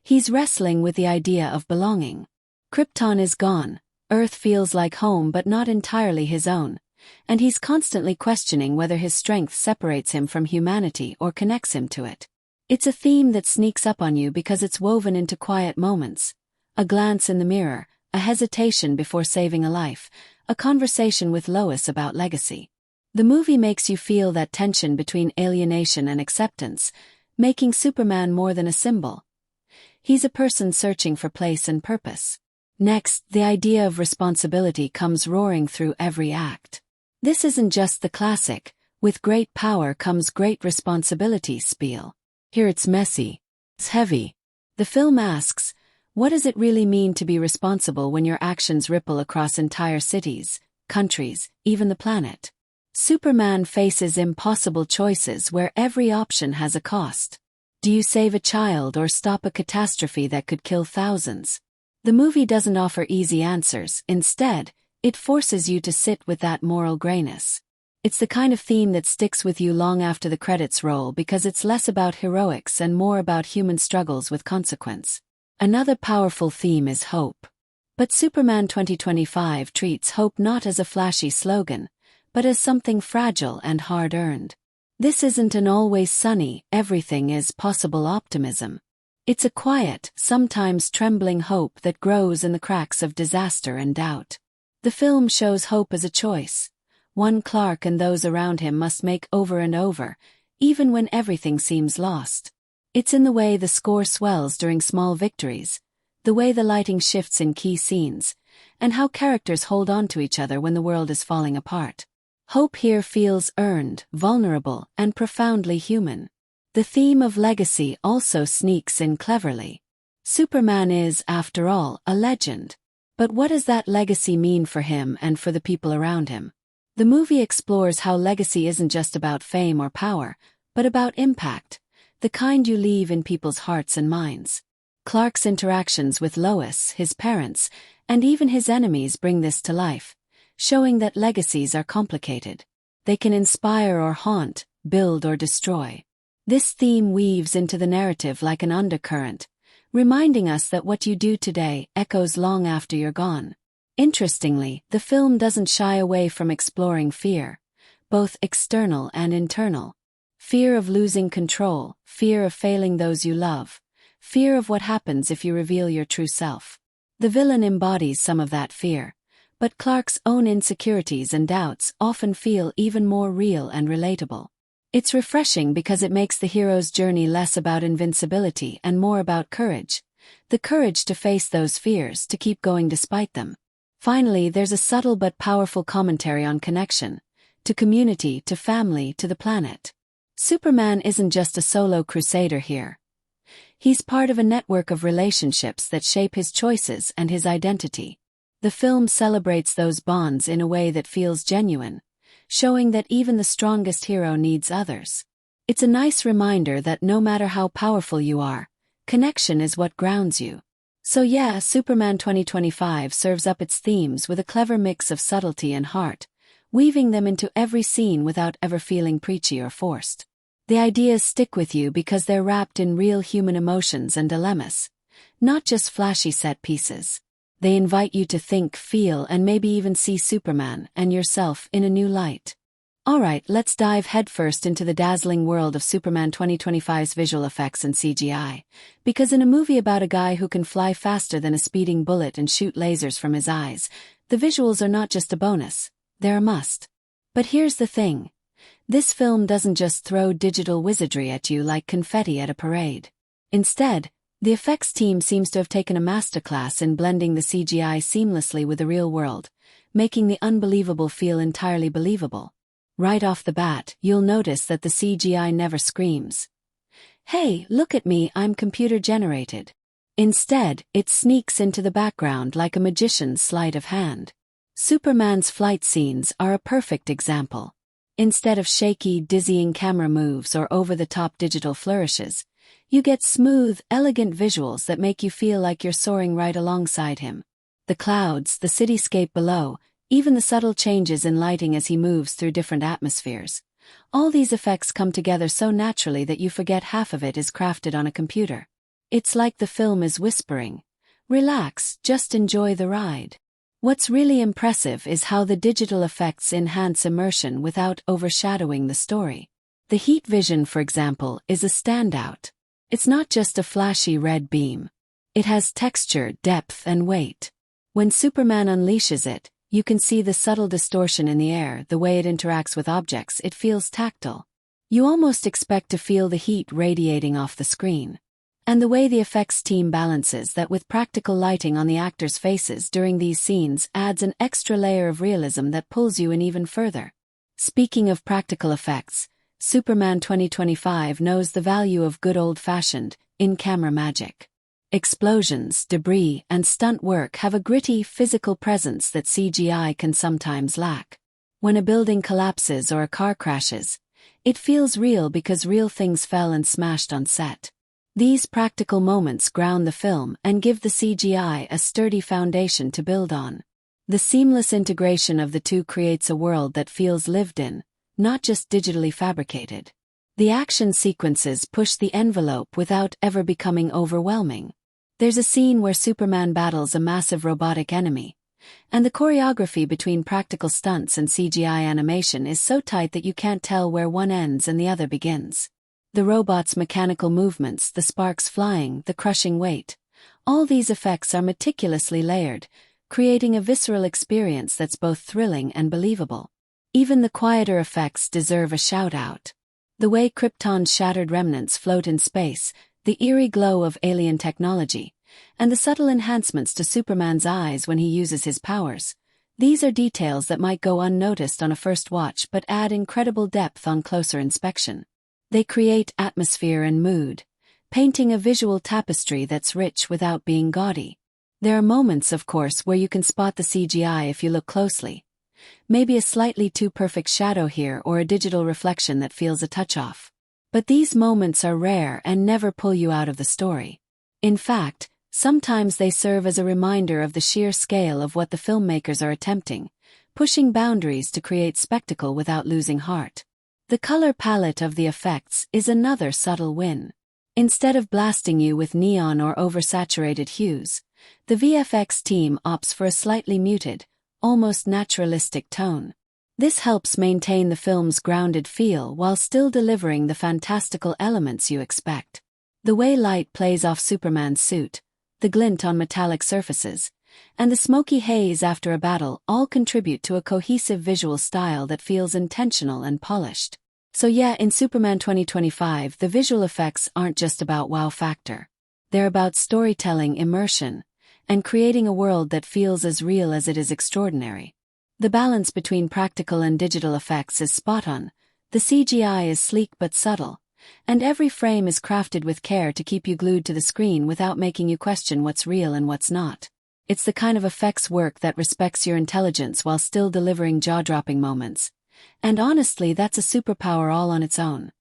He's wrestling with the idea of belonging. Krypton is gone, Earth feels like home but not entirely his own, and he's constantly questioning whether his strength separates him from humanity or connects him to it. It's a theme that sneaks up on you because it's woven into quiet moments. A glance in the mirror, a hesitation before saving a life, a conversation with Lois about legacy. The movie makes you feel that tension between alienation and acceptance, making Superman more than a symbol. He's a person searching for place and purpose. Next, the idea of responsibility comes roaring through every act. This isn't just the classic, with great power comes great responsibility spiel. Here it's messy. It's heavy. The film asks, what does it really mean to be responsible when your actions ripple across entire cities, countries, even the planet? Superman faces impossible choices where every option has a cost. Do you save a child or stop a catastrophe that could kill thousands? The movie doesn't offer easy answers. Instead, it forces you to sit with that moral grayness. It's the kind of theme that sticks with you long after the credits roll because it's less about heroics and more about human struggles with consequence. Another powerful theme is hope. But Superman 2025 treats hope not as a flashy slogan, but as something fragile and hard-earned. This isn't an always sunny, everything is possible optimism. It's a quiet, sometimes trembling hope that grows in the cracks of disaster and doubt. The film shows hope as a choice, one Clark and those around him must make over and over, even when everything seems lost. It's in the way the score swells during small victories, the way the lighting shifts in key scenes, and how characters hold on to each other when the world is falling apart. Hope here feels earned, vulnerable, and profoundly human. The theme of legacy also sneaks in cleverly. Superman is, after all, a legend. But what does that legacy mean for him and for the people around him? The movie explores how legacy isn't just about fame or power, but about impact, the kind you leave in people's hearts and minds. Clark's interactions with Lois, his parents, and even his enemies bring this to life, showing that legacies are complicated. They can inspire or haunt, build or destroy. This theme weaves into the narrative like an undercurrent, reminding us that what you do today echoes long after you're gone. Interestingly, the film doesn't shy away from exploring fear, both external and internal. Fear of losing control, fear of failing those you love, fear of what happens if you reveal your true self. The villain embodies some of that fear, but Clark's own insecurities and doubts often feel even more real and relatable. It's refreshing because it makes the hero's journey less about invincibility and more about courage, the courage to face those fears, to keep going despite them. Finally, there's a subtle but powerful commentary on connection, to community, to family, to the planet. Superman isn't just a solo crusader here. He's part of a network of relationships that shape his choices and his identity. The film celebrates those bonds in a way that feels genuine, showing that even the strongest hero needs others. It's a nice reminder that no matter how powerful you are, connection is what grounds you. So yeah, Superman 2025 serves up its themes with a clever mix of subtlety and heart, weaving them into every scene without ever feeling preachy or forced. The ideas stick with you because they're wrapped in real human emotions and dilemmas, not just flashy set pieces. They invite you to think, feel, and maybe even see Superman and yourself in a new light. Alright, let's dive headfirst into the dazzling world of Superman 2025's visual effects and CGI, because in a movie about a guy who can fly faster than a speeding bullet and shoot lasers from his eyes, the visuals are not just a bonus, they're a must. But here's the thing. This film doesn't just throw digital wizardry at you like confetti at a parade. Instead, the effects team seems to have taken a masterclass in blending the CGI seamlessly with the real world, making the unbelievable feel entirely believable. Right off the bat, you'll notice that the CGI never screams, "Hey, look at me, I'm computer-generated." Instead, it sneaks into the background like a magician's sleight of hand. Superman's flight scenes are a perfect example. Instead of shaky, dizzying camera moves or over-the-top digital flourishes, you get smooth, elegant visuals that make you feel like you're soaring right alongside him. The clouds, the cityscape below, even the subtle changes in lighting as he moves through different atmospheres. All these effects come together so naturally that you forget half of it is crafted on a computer. It's like the film is whispering, "Relax, just enjoy the ride." What's really impressive is how the digital effects enhance immersion without overshadowing the story. The heat vision, for example, is a standout. It's not just a flashy red beam. It has texture, depth, and weight. When Superman unleashes it, you can see the subtle distortion in the air, the way it interacts with objects. It feels tactile. You almost expect to feel the heat radiating off the screen. And the way the effects team balances that with practical lighting on the actors' faces during these scenes adds an extra layer of realism that pulls you in even further. Speaking of practical effects, Superman 2025 knows the value of good old-fashioned, in-camera magic. Explosions, debris, and stunt work have a gritty, physical presence that CGI can sometimes lack. When a building collapses or a car crashes, it feels real because real things fell and smashed on set. These practical moments ground the film and give the CGI a sturdy foundation to build on. The seamless integration of the two creates a world that feels lived in, not just digitally fabricated. The action sequences push the envelope without ever becoming overwhelming. There's a scene where Superman battles a massive robotic enemy, and the choreography between practical stunts and CGI animation is so tight that you can't tell where one ends and the other begins. The robot's mechanical movements, the sparks flying, the crushing weight, all these effects are meticulously layered, creating a visceral experience that's both thrilling and believable. Even the quieter effects deserve a shout-out. The way Krypton's shattered remnants float in space, the eerie glow of alien technology, and the subtle enhancements to Superman's eyes when he uses his powers. These are details that might go unnoticed on a first watch but add incredible depth on closer inspection. They create atmosphere and mood, painting a visual tapestry that's rich without being gaudy. There are moments, of course, where you can spot the CGI if you look closely. Maybe a slightly too perfect shadow here or a digital reflection that feels a touch off. But these moments are rare and never pull you out of the story. In fact, sometimes they serve as a reminder of the sheer scale of what the filmmakers are attempting, pushing boundaries to create spectacle without losing heart. The color palette of the effects is another subtle win. Instead of blasting you with neon or oversaturated hues, the VFX team opts for a slightly muted, almost naturalistic tone. This helps maintain the film's grounded feel while still delivering the fantastical elements you expect. The way light plays off Superman's suit, the glint on metallic surfaces, and the smoky haze after a battle all contribute to a cohesive visual style that feels intentional and polished. So yeah, in Superman 2025, the visual effects aren't just about wow factor. They're about storytelling immersion, and creating a world that feels as real as it is extraordinary. The balance between practical and digital effects is spot on, the CGI is sleek but subtle, and every frame is crafted with care to keep you glued to the screen without making you question what's real and what's not. It's the kind of effects work that respects your intelligence while still delivering jaw-dropping moments. And honestly, that's a superpower all on its own.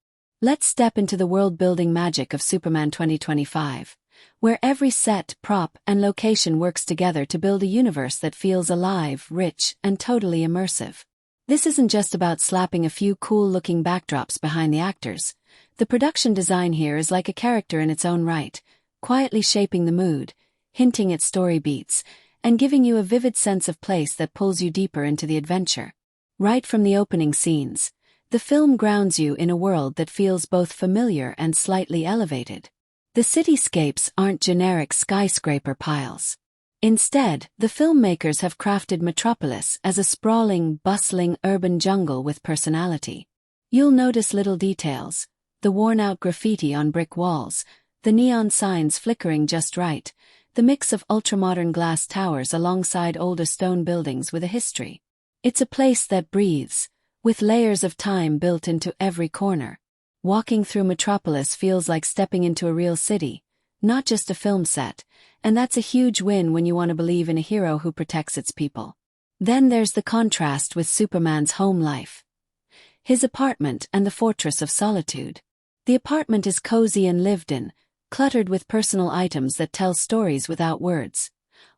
Let's step into the world-building magic of Superman 2025, where every set, prop, and location works together to build a universe that feels alive, rich, and totally immersive. This isn't just about slapping a few cool-looking backdrops behind the actors. The production design here is like a character in its own right, quietly shaping the mood, hinting at story beats, and giving you a vivid sense of place that pulls you deeper into the adventure. Right from the opening scenes, the film grounds you in a world that feels both familiar and slightly elevated. The cityscapes aren't generic skyscraper piles. Instead, the filmmakers have crafted Metropolis as a sprawling, bustling urban jungle with personality. You'll notice little details, the worn-out graffiti on brick walls, the neon signs flickering just right, the mix of ultramodern glass towers alongside older stone buildings with a history. It's a place that breathes, with layers of time built into every corner. Walking through Metropolis feels like stepping into a real city, not just a film set, and that's a huge win when you want to believe in a hero who protects its people. Then there's the contrast with Superman's home life. His apartment and the Fortress of Solitude. The apartment is cozy and lived in, cluttered with personal items that tell stories without words.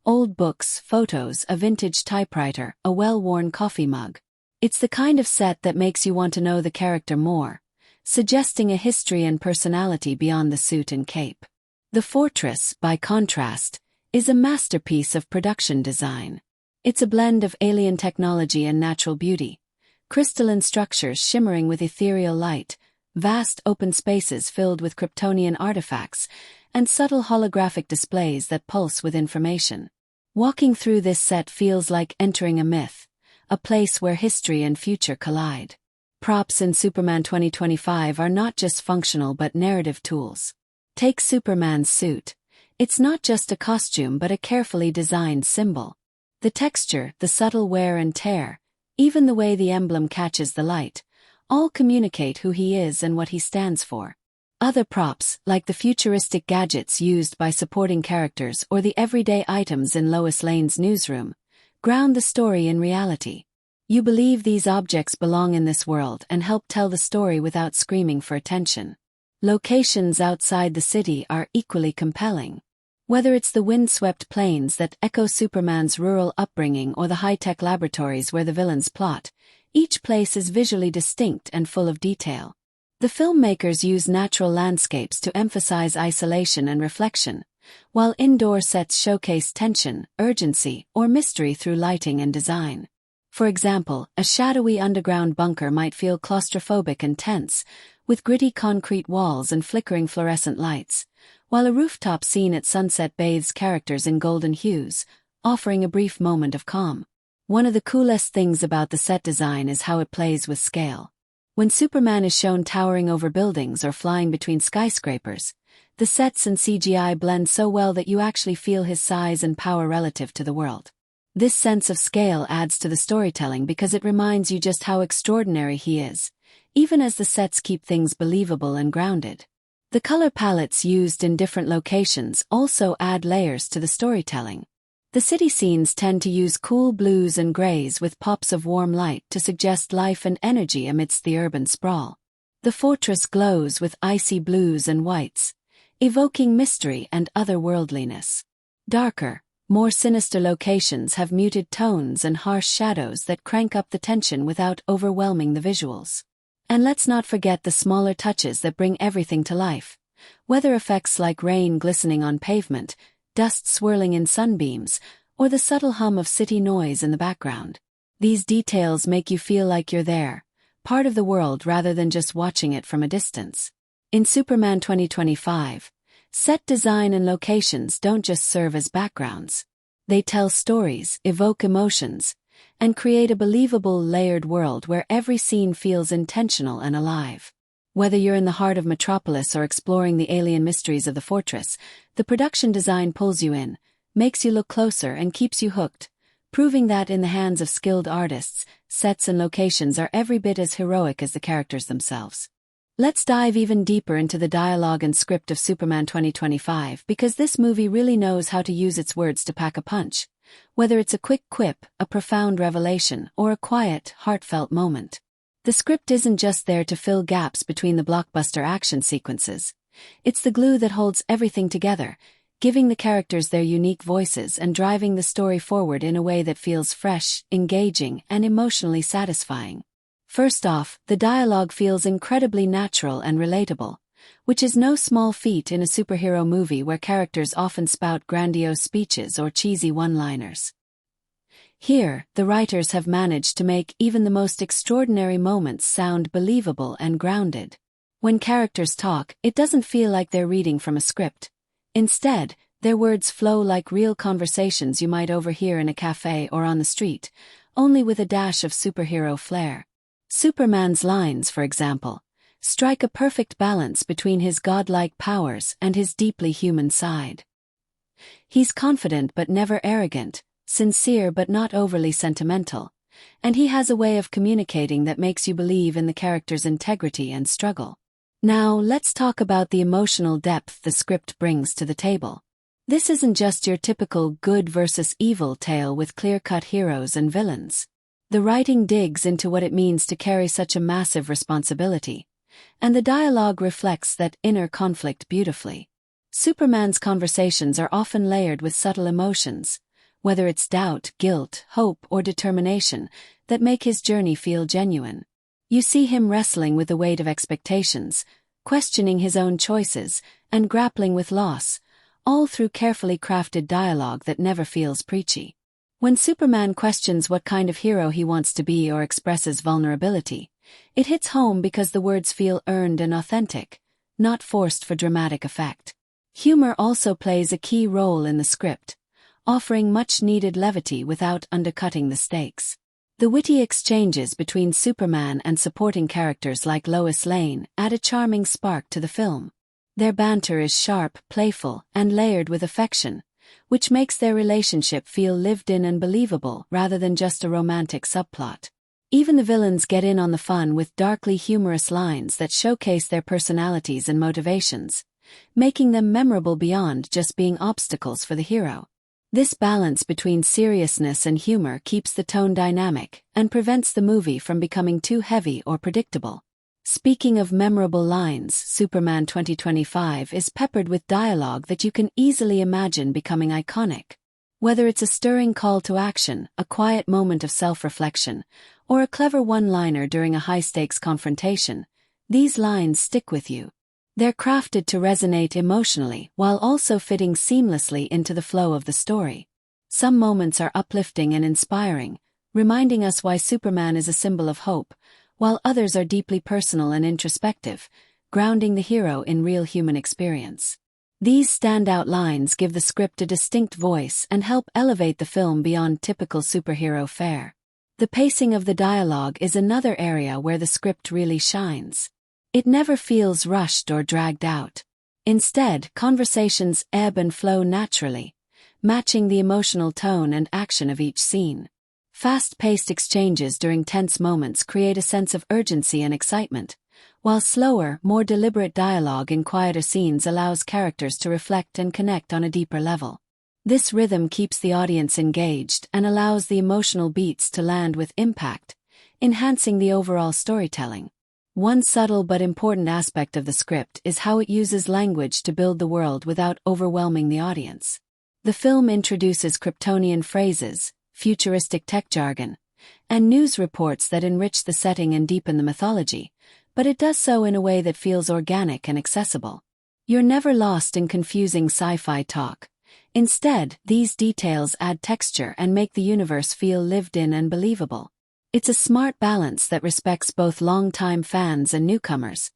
Old books, photos, a vintage typewriter, a well-worn coffee mug. It's the kind of set that makes you want to know the character more, suggesting a history and personality beyond the suit and cape. The Fortress, by contrast, is a masterpiece of production design. It's a blend of alien technology and natural beauty, crystalline structures shimmering with ethereal light, vast open spaces filled with Kryptonian artifacts, and subtle holographic displays that pulse with information. Walking through this set feels like entering a myth, a place where history and future collide. Props in Superman 2025 are not just functional but narrative tools. Take Superman's suit. It's not just a costume but a carefully designed symbol. The texture, the subtle wear and tear, even the way the emblem catches the light, all communicate who he is and what he stands for. Other props, like the futuristic gadgets used by supporting characters or the everyday items in Lois Lane's newsroom, ground the story in reality. You believe these objects belong in this world and help tell the story without screaming for attention. Locations outside the city are equally compelling. Whether it's the windswept plains that echo Superman's rural upbringing or the high-tech laboratories where the villains plot, each place is visually distinct and full of detail. The filmmakers use natural landscapes to emphasize isolation and reflection, while indoor sets showcase tension, urgency, or mystery through lighting and design. For example, a shadowy underground bunker might feel claustrophobic and tense, with gritty concrete walls and flickering fluorescent lights, while a rooftop scene at sunset bathes characters in golden hues, offering a brief moment of calm. One of the coolest things about the set design is how it plays with scale. When Superman is shown towering over buildings or flying between skyscrapers, The sets and CGI blend so well that you actually feel his size and power relative to the world. This sense of scale adds to the storytelling because it reminds you just how extraordinary he is, even as the sets keep things believable and grounded. The color palettes used in different locations also add layers to the storytelling. The city scenes tend to use cool blues and grays with pops of warm light to suggest life and energy amidst the urban sprawl. The fortress glows with icy blues and whites, evoking mystery and otherworldliness. Darker, more sinister locations have muted tones and harsh shadows that crank up the tension without overwhelming the visuals. And let's not forget the smaller touches that bring everything to life. Weather effects like rain glistening on pavement, dust swirling in sunbeams, or the subtle hum of city noise in the background. These details make you feel like you're there, part of the world rather than just watching it from a distance. In Superman 2025, set design and locations don't just serve as backgrounds. They tell stories, evoke emotions, and create a believable, layered world where every scene feels intentional and alive. Whether you're in the heart of Metropolis or exploring the alien mysteries of the fortress, the production design pulls you in, makes you look closer and keeps you hooked, proving that in the hands of skilled artists, sets and locations are every bit as heroic as the characters themselves. Let's dive even deeper into the dialogue and script of Superman 2025 because this movie really knows how to use its words to pack a punch, whether it's a quick quip, a profound revelation, or a quiet, heartfelt moment. The script isn't just there to fill gaps between the blockbuster action sequences. It's the glue that holds everything together, giving the characters their unique voices and driving the story forward in a way that feels fresh, engaging, and emotionally satisfying. First off, the dialogue feels incredibly natural and relatable, which is no small feat in a superhero movie where characters often spout grandiose speeches or cheesy one-liners. Here, the writers have managed to make even the most extraordinary moments sound believable and grounded. When characters talk, it doesn't feel like they're reading from a script. Instead, their words flow like real conversations you might overhear in a cafe or on the street, only with a dash of superhero flair. Superman's lines, for example, strike a perfect balance between his godlike powers and his deeply human side. He's confident but never arrogant, sincere but not overly sentimental, and he has a way of communicating that makes you believe in the character's integrity and struggle. Now, let's talk about the emotional depth the script brings to the table. This isn't just your typical good versus evil tale with clear-cut heroes and villains. The writing digs into what it means to carry such a massive responsibility, and the dialogue reflects that inner conflict beautifully. Superman's conversations are often layered with subtle emotions, whether it's doubt, guilt, hope, or determination, that make his journey feel genuine. You see him wrestling with the weight of expectations, questioning his own choices, and grappling with loss, all through carefully crafted dialogue that never feels preachy. When Superman questions what kind of hero he wants to be or expresses vulnerability, it hits home because the words feel earned and authentic, not forced for dramatic effect. Humor also plays a key role in the script, offering much-needed levity without undercutting the stakes. The witty exchanges between Superman and supporting characters like Lois Lane add a charming spark to the film. Their banter is sharp, playful, and layered with affection, which makes their relationship feel lived-in and believable rather than just a romantic subplot. Even the villains get in on the fun with darkly humorous lines that showcase their personalities and motivations, making them memorable beyond just being obstacles for the hero. This balance between seriousness and humor keeps the tone dynamic and prevents the movie from becoming too heavy or predictable. Speaking of memorable lines, Superman 2025 is peppered with dialogue that you can easily imagine becoming iconic. Whether it's a stirring call to action, a quiet moment of self-reflection, or a clever one-liner during a high-stakes confrontation, these lines stick with you. They're crafted to resonate emotionally while also fitting seamlessly into the flow of the story. Some moments are uplifting and inspiring, reminding us why Superman is a symbol of hope, while others are deeply personal and introspective, grounding the hero in real human experience. These standout lines give the script a distinct voice and help elevate the film beyond typical superhero fare. The pacing of the dialogue is another area where the script really shines. It never feels rushed or dragged out. Instead, conversations ebb and flow naturally, matching the emotional tone and action of each scene. Fast-paced exchanges during tense moments create a sense of urgency and excitement, while slower, more deliberate dialogue in quieter scenes allows characters to reflect and connect on a deeper level. This rhythm keeps the audience engaged and allows the emotional beats to land with impact, enhancing the overall storytelling. One subtle but important aspect of the script is how it uses language to build the world without overwhelming the audience. The film introduces Kryptonian phrases, futuristic tech jargon, and news reports that enrich the setting and deepen the mythology, but it does so in a way that feels organic and accessible. You're never lost in confusing sci-fi talk. Instead, these details add texture and make the universe feel lived in and believable. It's a smart balance that respects both longtime fans and newcomers,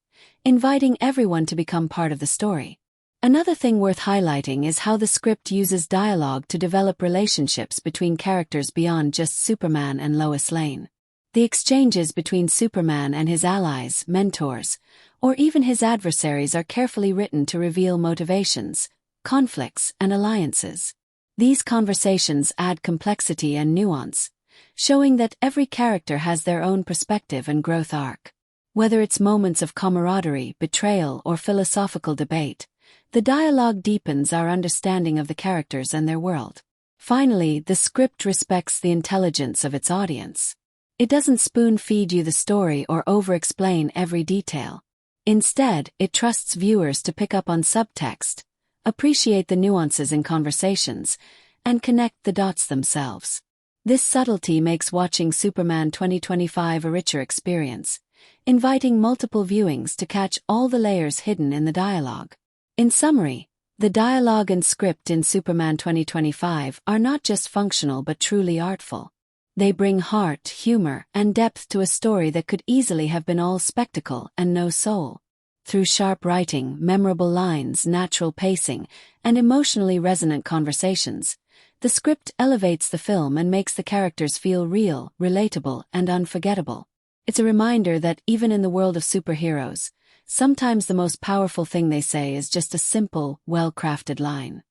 inviting everyone to become part of the story. Another thing worth highlighting is how the script uses dialogue to develop relationships between characters beyond just Superman and Lois Lane. The exchanges between Superman and his allies, mentors, or even his adversaries are carefully written to reveal motivations, conflicts, and alliances. These conversations add complexity and nuance, showing that every character has their own perspective and growth arc. Whether it's moments of camaraderie, betrayal, or philosophical debate, the dialogue deepens our understanding of the characters and their world. Finally, the script respects the intelligence of its audience. It doesn't spoon-feed you the story or over-explain every detail. Instead, it trusts viewers to pick up on subtext, appreciate the nuances in conversations, and connect the dots themselves. This subtlety makes watching Superman 2025 a richer experience, inviting multiple viewings to catch all the layers hidden in the dialogue. In summary, the dialogue and script in Superman 2025 are not just functional but truly artful. They bring heart, humor, and depth to a story that could easily have been all spectacle and no soul. Through sharp writing, memorable lines, natural pacing, and emotionally resonant conversations, the script elevates the film and makes the characters feel real, relatable, and unforgettable. It's a reminder that even in the world of superheroes, sometimes the most powerful thing they say is just a simple, well-crafted line.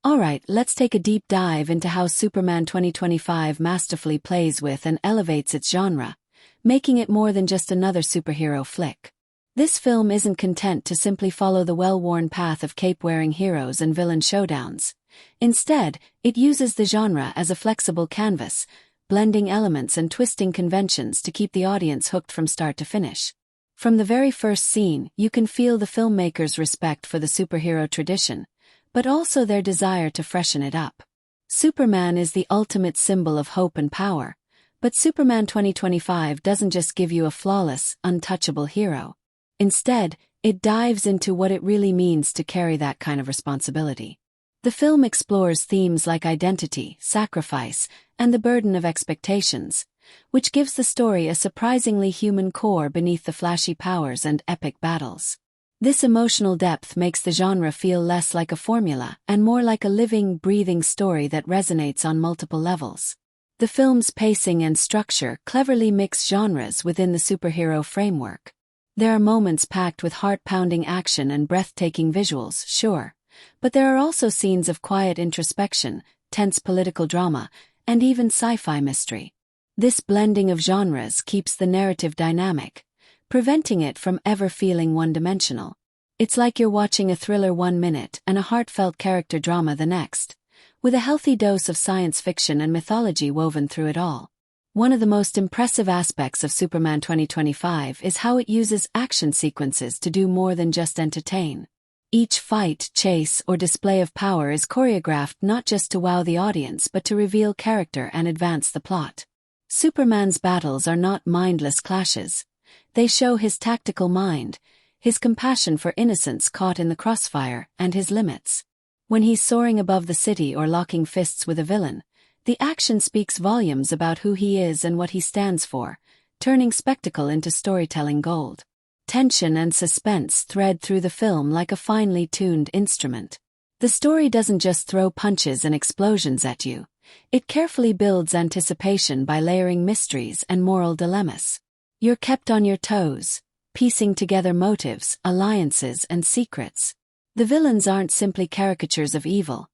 Alright, let's take a deep dive into how Superman 2025 masterfully plays with and elevates its genre, making it more than just another superhero flick. This film isn't content to simply follow the well-worn path of cape-wearing heroes and villain showdowns. Instead, it uses the genre as a flexible canvas, blending elements and twisting conventions to keep the audience hooked from start to finish. From the very first scene, you can feel the filmmakers' respect for the superhero tradition, but also their desire to freshen it up. Superman is the ultimate symbol of hope and power, but Superman 2025 doesn't just give you a flawless, untouchable hero. Instead, it dives into what it really means to carry that kind of responsibility. The film explores themes like identity, sacrifice, and the burden of expectations, which gives the story a surprisingly human core beneath the flashy powers and epic battles. This emotional depth makes the genre feel less like a formula and more like a living, breathing story that resonates on multiple levels. The film's pacing and structure cleverly mix genres within the superhero framework. There are moments packed with heart-pounding action and breathtaking visuals, sure, but there are also scenes of quiet introspection, tense political drama, and even sci-fi mystery. This blending of genres keeps the narrative dynamic, preventing it from ever feeling one-dimensional. It's like you're watching a thriller 1 minute and a heartfelt character drama the next, with a healthy dose of science fiction and mythology woven through it all. One of the most impressive aspects of Superman 2025 is how it uses action sequences to do more than just entertain. Each fight, chase, or display of power is choreographed not just to wow the audience but to reveal character and advance the plot. Superman's battles are not mindless clashes. They show his tactical mind, his compassion for innocents caught in the crossfire, and his limits. When he's soaring above the city or locking fists with a villain, the action speaks volumes about who he is and what he stands for, turning spectacle into storytelling gold. Tension and suspense thread through the film like a finely tuned instrument. The story doesn't just throw punches and explosions at you. It carefully builds anticipation by layering mysteries and moral dilemmas. You're kept on your toes, piecing together motives, alliances, and secrets. The villains aren't simply caricatures of evil.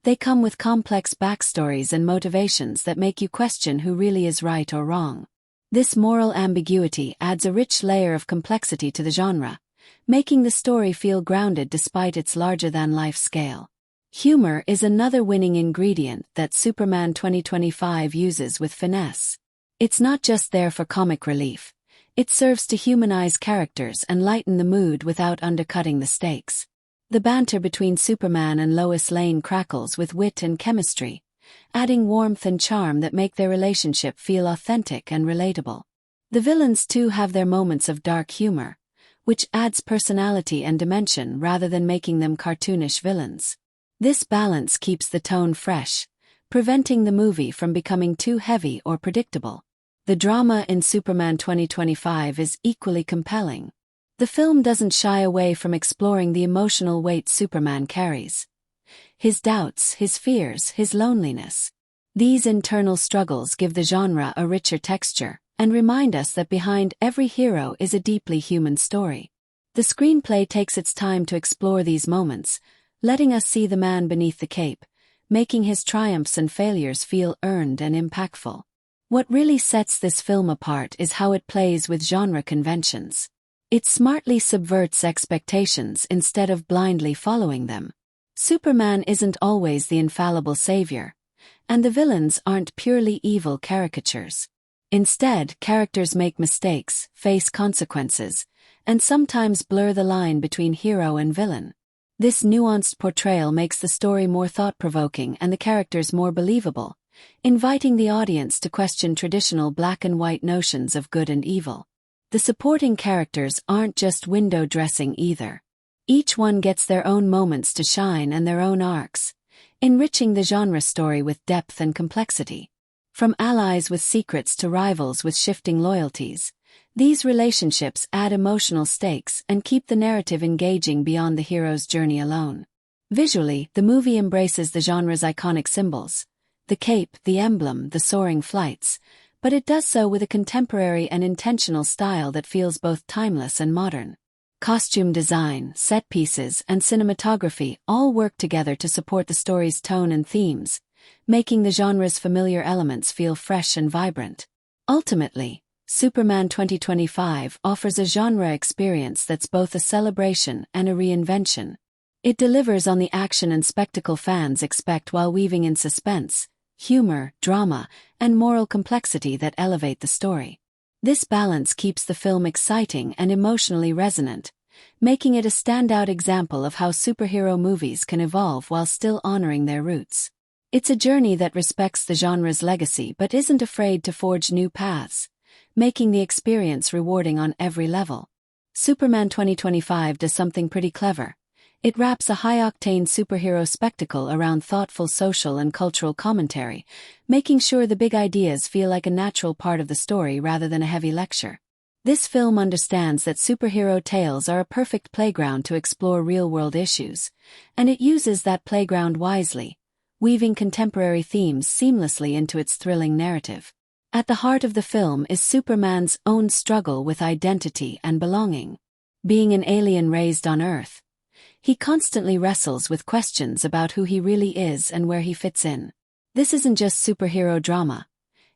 They come with complex backstories and motivations that make you question who really is right or wrong. This moral ambiguity adds a rich layer of complexity to the genre, making the story feel grounded despite its larger-than-life scale. Humor is another winning ingredient that Superman 2025 uses with finesse. It's not just there for comic relief. It serves to humanize characters and lighten the mood without undercutting the stakes. The banter between Superman and Lois Lane crackles with wit and chemistry, adding warmth and charm that make their relationship feel authentic and relatable. The villains too have their moments of dark humor, which adds personality and dimension rather than making them cartoonish villains. This balance keeps the tone fresh, preventing the movie from becoming too heavy or predictable. The drama in Superman 2025 is equally compelling. The film doesn't shy away from exploring the emotional weight Superman carries. His doubts, his fears, his loneliness. These internal struggles give the genre a richer texture and remind us that behind every hero is a deeply human story. The screenplay takes its time to explore these moments, letting us see the man beneath the cape, making his triumphs and failures feel earned and impactful. What really sets this film apart is how it plays with genre conventions. It smartly subverts expectations instead of blindly following them. Superman isn't always the infallible savior, and the villains aren't purely evil caricatures. Instead, characters make mistakes, face consequences, and sometimes blur the line between hero and villain. This nuanced portrayal makes the story more thought-provoking and the characters more believable, inviting the audience to question traditional black-and-white notions of good and evil. The supporting characters aren't just window dressing either. Each one gets their own moments to shine and their own arcs, enriching the genre story with depth and complexity. From allies with secrets to rivals with shifting loyalties, these relationships add emotional stakes and keep the narrative engaging beyond the hero's journey alone. Visually, the movie embraces the genre's iconic symbols, the cape, the emblem, the soaring flights, but it does so with a contemporary and intentional style that feels both timeless and modern. Costume design, set pieces, and cinematography all work together to support the story's tone and themes, making the genre's familiar elements feel fresh and vibrant. Ultimately, Superman 2025 offers a genre experience that's both a celebration and a reinvention. It delivers on the action and spectacle fans expect while weaving in suspense, humor, drama, and moral complexity that elevate the story. This balance keeps the film exciting and emotionally resonant, making it a standout example of how superhero movies can evolve while still honoring their roots. It's a journey that respects the genre's legacy but isn't afraid to forge new paths, making the experience rewarding on every level. Superman 2025 does something pretty clever. It wraps a high-octane superhero spectacle around thoughtful social and cultural commentary, making sure the big ideas feel like a natural part of the story rather than a heavy lecture. This film understands that superhero tales are a perfect playground to explore real-world issues, and it uses that playground wisely, weaving contemporary themes seamlessly into its thrilling narrative. At the heart of the film is Superman's own struggle with identity and belonging. Being an alien raised on Earth, he constantly wrestles with questions about who he really is and where he fits in. This isn't just superhero drama.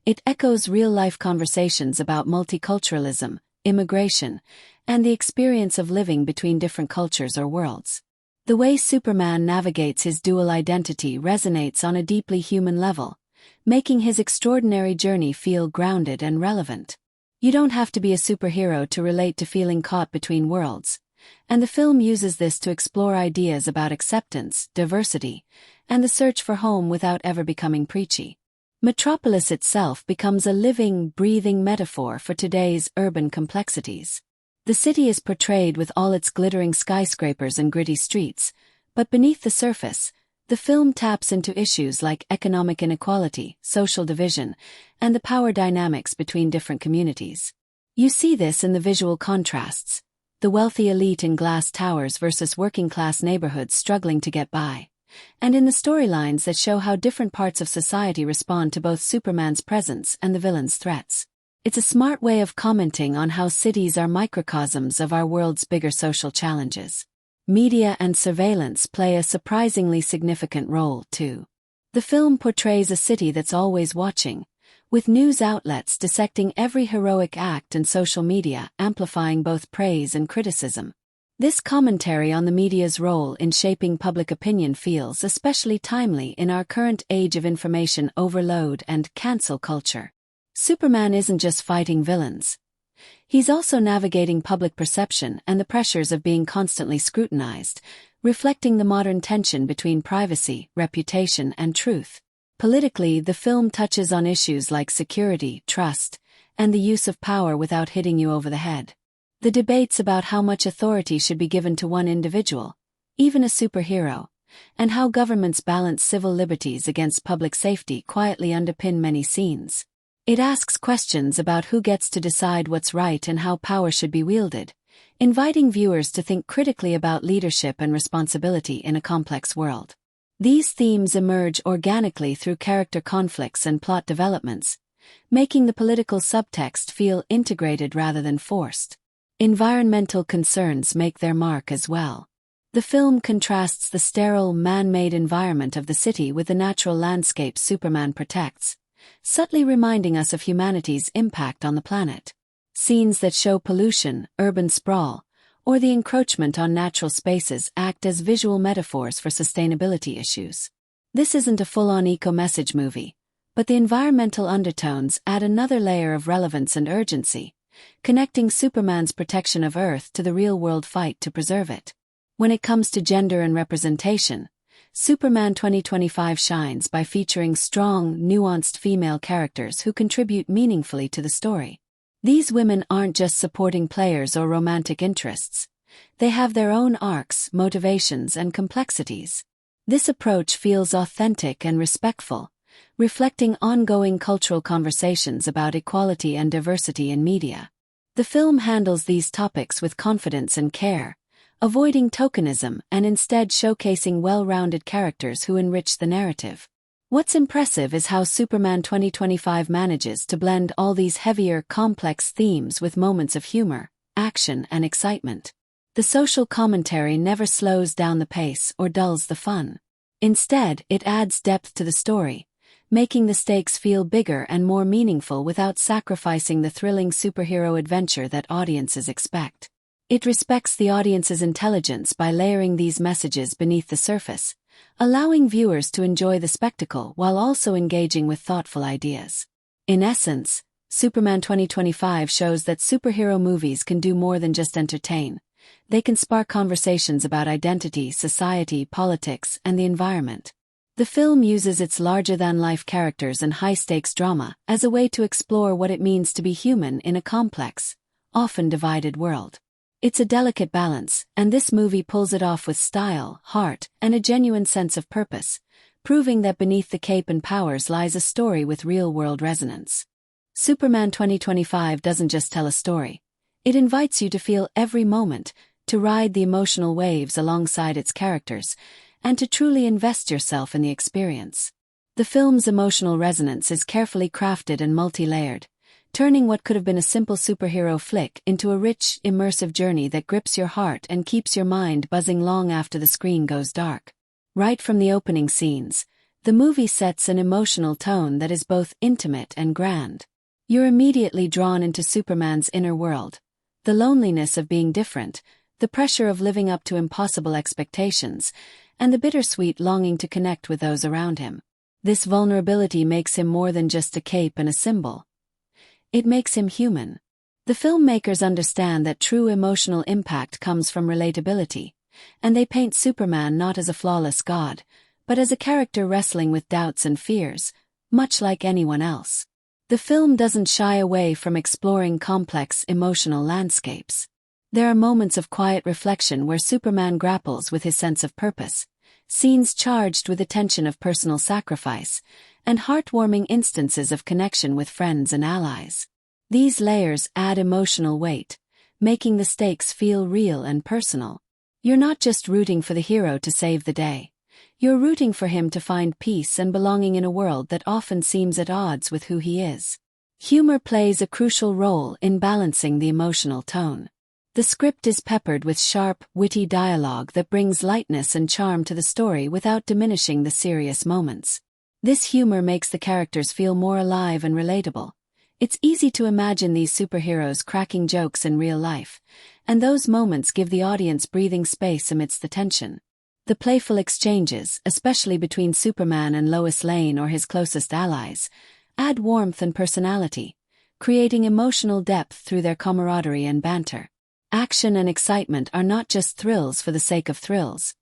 It echoes real-life conversations about multiculturalism, immigration, and the experience of living between different cultures or worlds. The way Superman navigates his dual identity resonates on a deeply human level, making his extraordinary journey feel grounded and relevant. You don't have to be a superhero to relate to feeling caught between worlds, and the film uses this to explore ideas about acceptance, diversity, and the search for home without ever becoming preachy. Metropolis itself becomes a living, breathing metaphor for today's urban complexities. The city is portrayed with all its glittering skyscrapers and gritty streets, but beneath the surface, the film taps into issues like economic inequality, social division, and the power dynamics between different communities. You see this in the visual contrasts, the wealthy elite in glass towers versus working-class neighborhoods struggling to get by, and in the storylines that show how different parts of society respond to both Superman's presence and the villain's threats. It's a smart way of commenting on how cities are microcosms of our world's bigger social challenges. media and surveillance play a surprisingly significant role, too. The film portrays a city that's always watching, with news outlets dissecting every heroic act and social media amplifying both praise and criticism. This commentary on the media's role in shaping public opinion feels especially timely in our current age of information overload and cancel culture. Superman isn't just fighting villains. He's also navigating public perception and the pressures of being constantly scrutinized, reflecting the modern tension between privacy, reputation, and truth. Politically, the film touches on issues like security, trust, and the use of power without hitting you over the head. The debates about how much authority should be given to one individual, even a superhero, and how governments balance civil liberties against public safety quietly underpin many scenes. It asks questions about who gets to decide what's right and how power should be wielded, inviting viewers to think critically about leadership and responsibility in a complex world. These themes emerge organically through character conflicts and plot developments, making the political subtext feel integrated rather than forced. Environmental concerns make their mark as well. The film contrasts the sterile, man-made environment of the city with the natural landscape Superman protects, subtly reminding us of humanity's impact on the planet. Scenes that show pollution, urban sprawl, or the encroachment on natural spaces act as visual metaphors for sustainability issues. This isn't a full-on eco-message movie, but the environmental undertones add another layer of relevance and urgency, connecting Superman's protection of Earth to the real-world fight to preserve it. When it comes to gender and representation, Superman 2025 shines by featuring strong, nuanced female characters who contribute meaningfully to the story. These women aren't just supporting players or romantic interests. They have their own arcs, motivations, and complexities. This approach feels authentic and respectful, reflecting ongoing cultural conversations about equality and diversity in media. The film handles these topics with confidence and care, avoiding tokenism and instead showcasing well-rounded characters who enrich the narrative. What's impressive is how Superman 2025 manages to blend all these heavier, complex themes with moments of humor, action, and excitement. The social commentary never slows down the pace or dulls the fun. Instead, it adds depth to the story, making the stakes feel bigger and more meaningful without sacrificing the thrilling superhero adventure that audiences expect. It respects the audience's intelligence by layering these messages beneath the surface, allowing viewers to enjoy the spectacle while also engaging with thoughtful ideas. In essence, Superman 2025 shows that superhero movies can do more than just entertain. They can spark conversations about identity, society, politics, and the environment. The film uses its larger-than-life characters and high-stakes drama as a way to explore what it means to be human in a complex, often divided world. It's a delicate balance, and this movie pulls it off with style, heart, and a genuine sense of purpose, proving that beneath the cape and powers lies a story with real-world resonance. Superman 2025 doesn't just tell a story. It invites you to feel every moment, to ride the emotional waves alongside its characters, and to truly invest yourself in the experience. The film's emotional resonance is carefully crafted and multi-layered, turning what could have been a simple superhero flick into a rich, immersive journey that grips your heart and keeps your mind buzzing long after the screen goes dark. Right from the opening scenes, the movie sets an emotional tone that is both intimate and grand. You're immediately drawn into Superman's inner world, the loneliness of being different, the pressure of living up to impossible expectations, and the bittersweet longing to connect with those around him. This vulnerability makes him more than just a cape and a symbol. It makes him human. The filmmakers understand that true emotional impact comes from relatability, and they paint Superman not as a flawless god, but as a character wrestling with doubts and fears, much like anyone else. The film doesn't shy away from exploring complex emotional landscapes. There are moments of quiet reflection where Superman grapples with his sense of purpose, scenes charged with the tension of personal sacrifice, and heartwarming instances of connection with friends and allies. These layers add emotional weight, making the stakes feel real and personal. You're not just rooting for the hero to save the day. You're rooting for him to find peace and belonging in a world that often seems at odds with who he is. Humor plays a crucial role in balancing the emotional tone. The The script is peppered with sharp, witty dialogue that brings lightness and charm to the story without diminishing the serious moments. This humor makes the characters feel more alive and relatable. It's easy to imagine these superheroes cracking jokes in real life, and those moments give the audience breathing space amidst the tension. The playful exchanges, especially between Superman and Lois Lane or his closest allies, add warmth and personality, creating emotional depth through their camaraderie and banter. Action and excitement are not just thrills for the sake of thrills.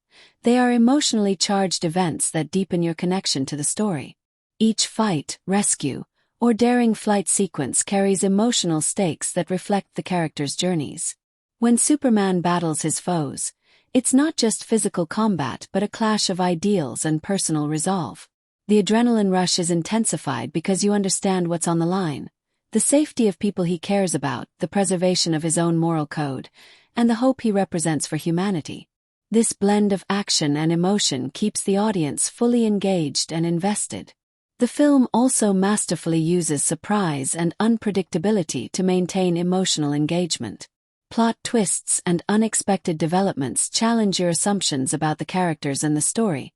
They are emotionally charged events that deepen your connection to the story. Each fight, rescue, or daring flight sequence carries emotional stakes that reflect the characters' journeys. When Superman battles his foes, it's not just physical combat but a clash of ideals and personal resolve. The adrenaline rush is intensified because you understand what's on the line: the safety of people he cares about, the preservation of his own moral code, and the hope he represents for humanity. This blend of action and emotion keeps the audience fully engaged and invested. The film also masterfully uses surprise and unpredictability to maintain emotional engagement. Plot twists and unexpected developments challenge your assumptions about the characters and the story,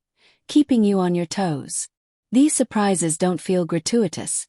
keeping you on your toes. These surprises don't feel gratuitous.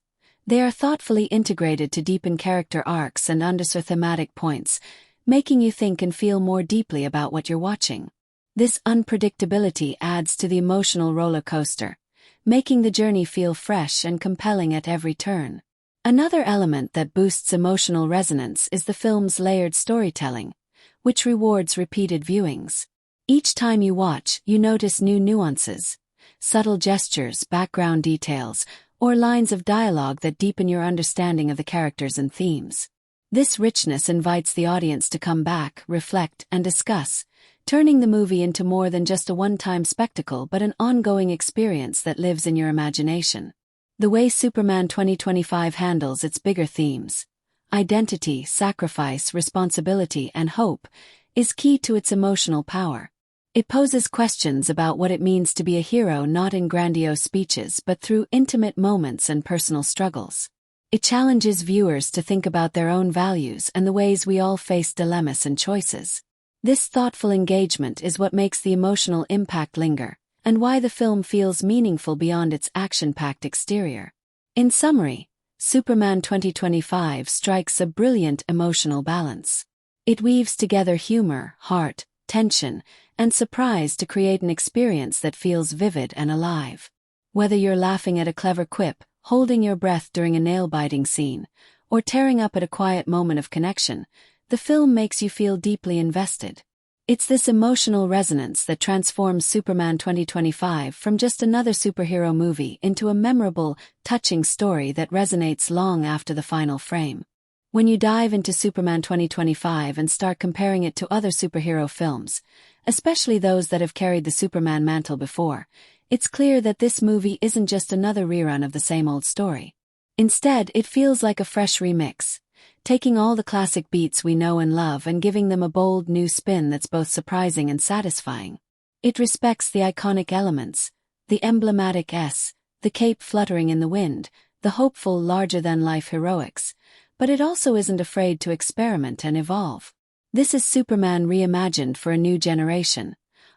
They are thoughtfully integrated to deepen character arcs and underscore thematic points, making you think and feel more deeply about what you're watching. This unpredictability adds to the emotional roller coaster, making the journey feel fresh and compelling at every turn. Another element that boosts emotional resonance is the film's layered storytelling, which rewards repeated viewings. Each time you watch, you notice new nuances, subtle gestures, background details, or lines of dialogue that deepen your understanding of the characters and themes. This richness invites the audience to come back, reflect, and discuss, turning the movie into more than just a one-time spectacle but an ongoing experience that lives in your imagination. The way Superman 2025 handles its bigger themes, identity, sacrifice, responsibility, and hope, is key to its emotional power. It poses questions about what it means to be a hero not in grandiose speeches but through intimate moments and personal struggles. It challenges viewers to think about their own values and the ways we all face dilemmas and choices. This thoughtful engagement is what makes the emotional impact linger, and why the film feels meaningful beyond its action-packed exterior. In summary, Superman 2025 strikes a brilliant emotional balance. It weaves together humor, heart, tension, and surprise to create an experience that feels vivid and alive. Whether you're laughing at a clever quip, holding your breath during a nail-biting scene, or tearing up at a quiet moment of connection, the film makes you feel deeply invested. It's this emotional resonance that transforms Superman 2025 from just another superhero movie into a memorable, touching story that resonates long after the final frame. When you dive into Superman 2025 and start comparing it to other superhero films, especially those that have carried the Superman mantle before, it's clear that this movie isn't just another rerun of the same old story. Instead, it feels like a fresh remix, taking all the classic beats we know and love and giving them a bold new spin that's both surprising and satisfying. It respects the iconic elements, the emblematic S, the cape fluttering in the wind, the hopeful larger-than-life heroics, but it also isn't afraid to experiment and evolve. This is Superman reimagined for a new generation,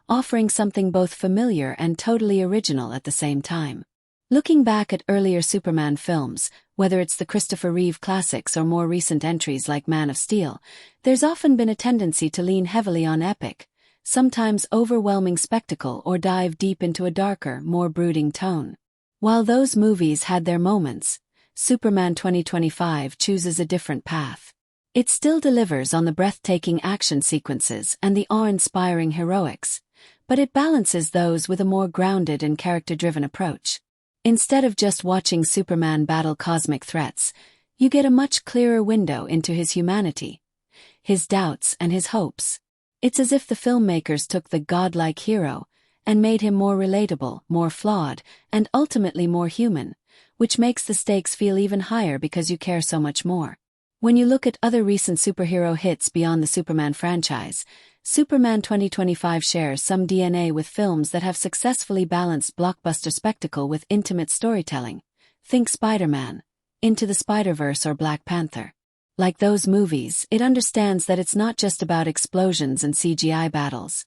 offering something both familiar and totally original at the same time. Looking back at earlier Superman films, whether it's the Christopher Reeve classics or more recent entries like Man of Steel, there's often been a tendency to lean heavily on epic, sometimes overwhelming spectacle, or dive deep into a darker, more brooding tone. While those movies had their moments, Superman 2025 chooses a different path. It still delivers on the breathtaking action sequences and the awe-inspiring heroics, but it balances those with a more grounded and character-driven approach. Instead of just watching Superman battle cosmic threats, you get a much clearer window into his humanity, his doubts and his hopes. It's as if the filmmakers took the godlike hero and made him more relatable, more flawed, and ultimately more human, which makes the stakes feel even higher because you care so much more. When you look at other recent superhero hits beyond the Superman franchise, Superman 2025 shares some DNA with films that have successfully balanced blockbuster spectacle with intimate storytelling. Think Spider-Man, Into the Spider-Verse, or Black Panther. Like those movies, it understands that it's not just about explosions and CGI battles.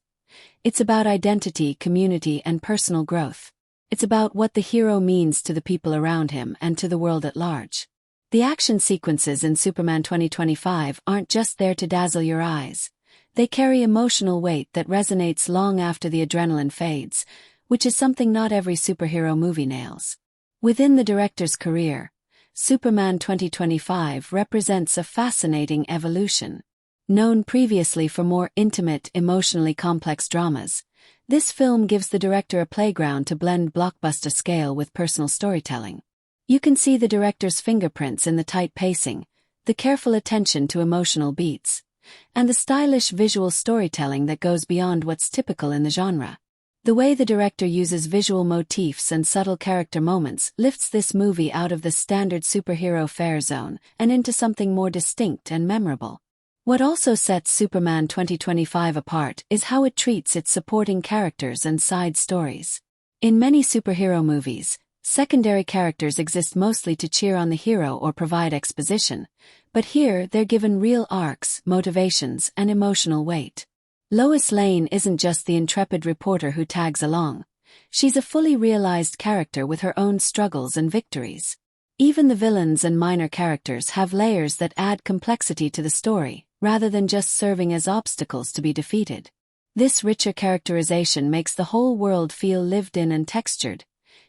It's about identity, community, and personal growth. It's about what the hero means to the people around him and to the world at large. The action sequences in Superman 2025 aren't just there to dazzle your eyes. They carry emotional weight that resonates long after the adrenaline fades, which is something not every superhero movie nails. Within the director's career, Superman 2025 represents a fascinating evolution. Known previously for more intimate, emotionally complex dramas, this film gives the director a playground to blend blockbuster scale with personal storytelling. You can see the director's fingerprints in the tight pacing, the careful attention to emotional beats, and the stylish visual storytelling that goes beyond what's typical in the genre. The way the director uses visual motifs and subtle character moments lifts this movie out of the standard superhero fare zone and into something more distinct and memorable. What also sets Superman 2025 apart is how it treats its supporting characters and side stories. In many superhero movies, secondary characters exist mostly to cheer on the hero or provide exposition, but here they're given real arcs, motivations, and emotional weight. Lois Lane isn't just the intrepid reporter who tags along. She's a fully realized character with her own struggles and victories. Even the villains and minor characters have layers that add complexity to the story, rather than just serving as obstacles to be defeated. This richer characterization makes the whole world feel lived in and textured,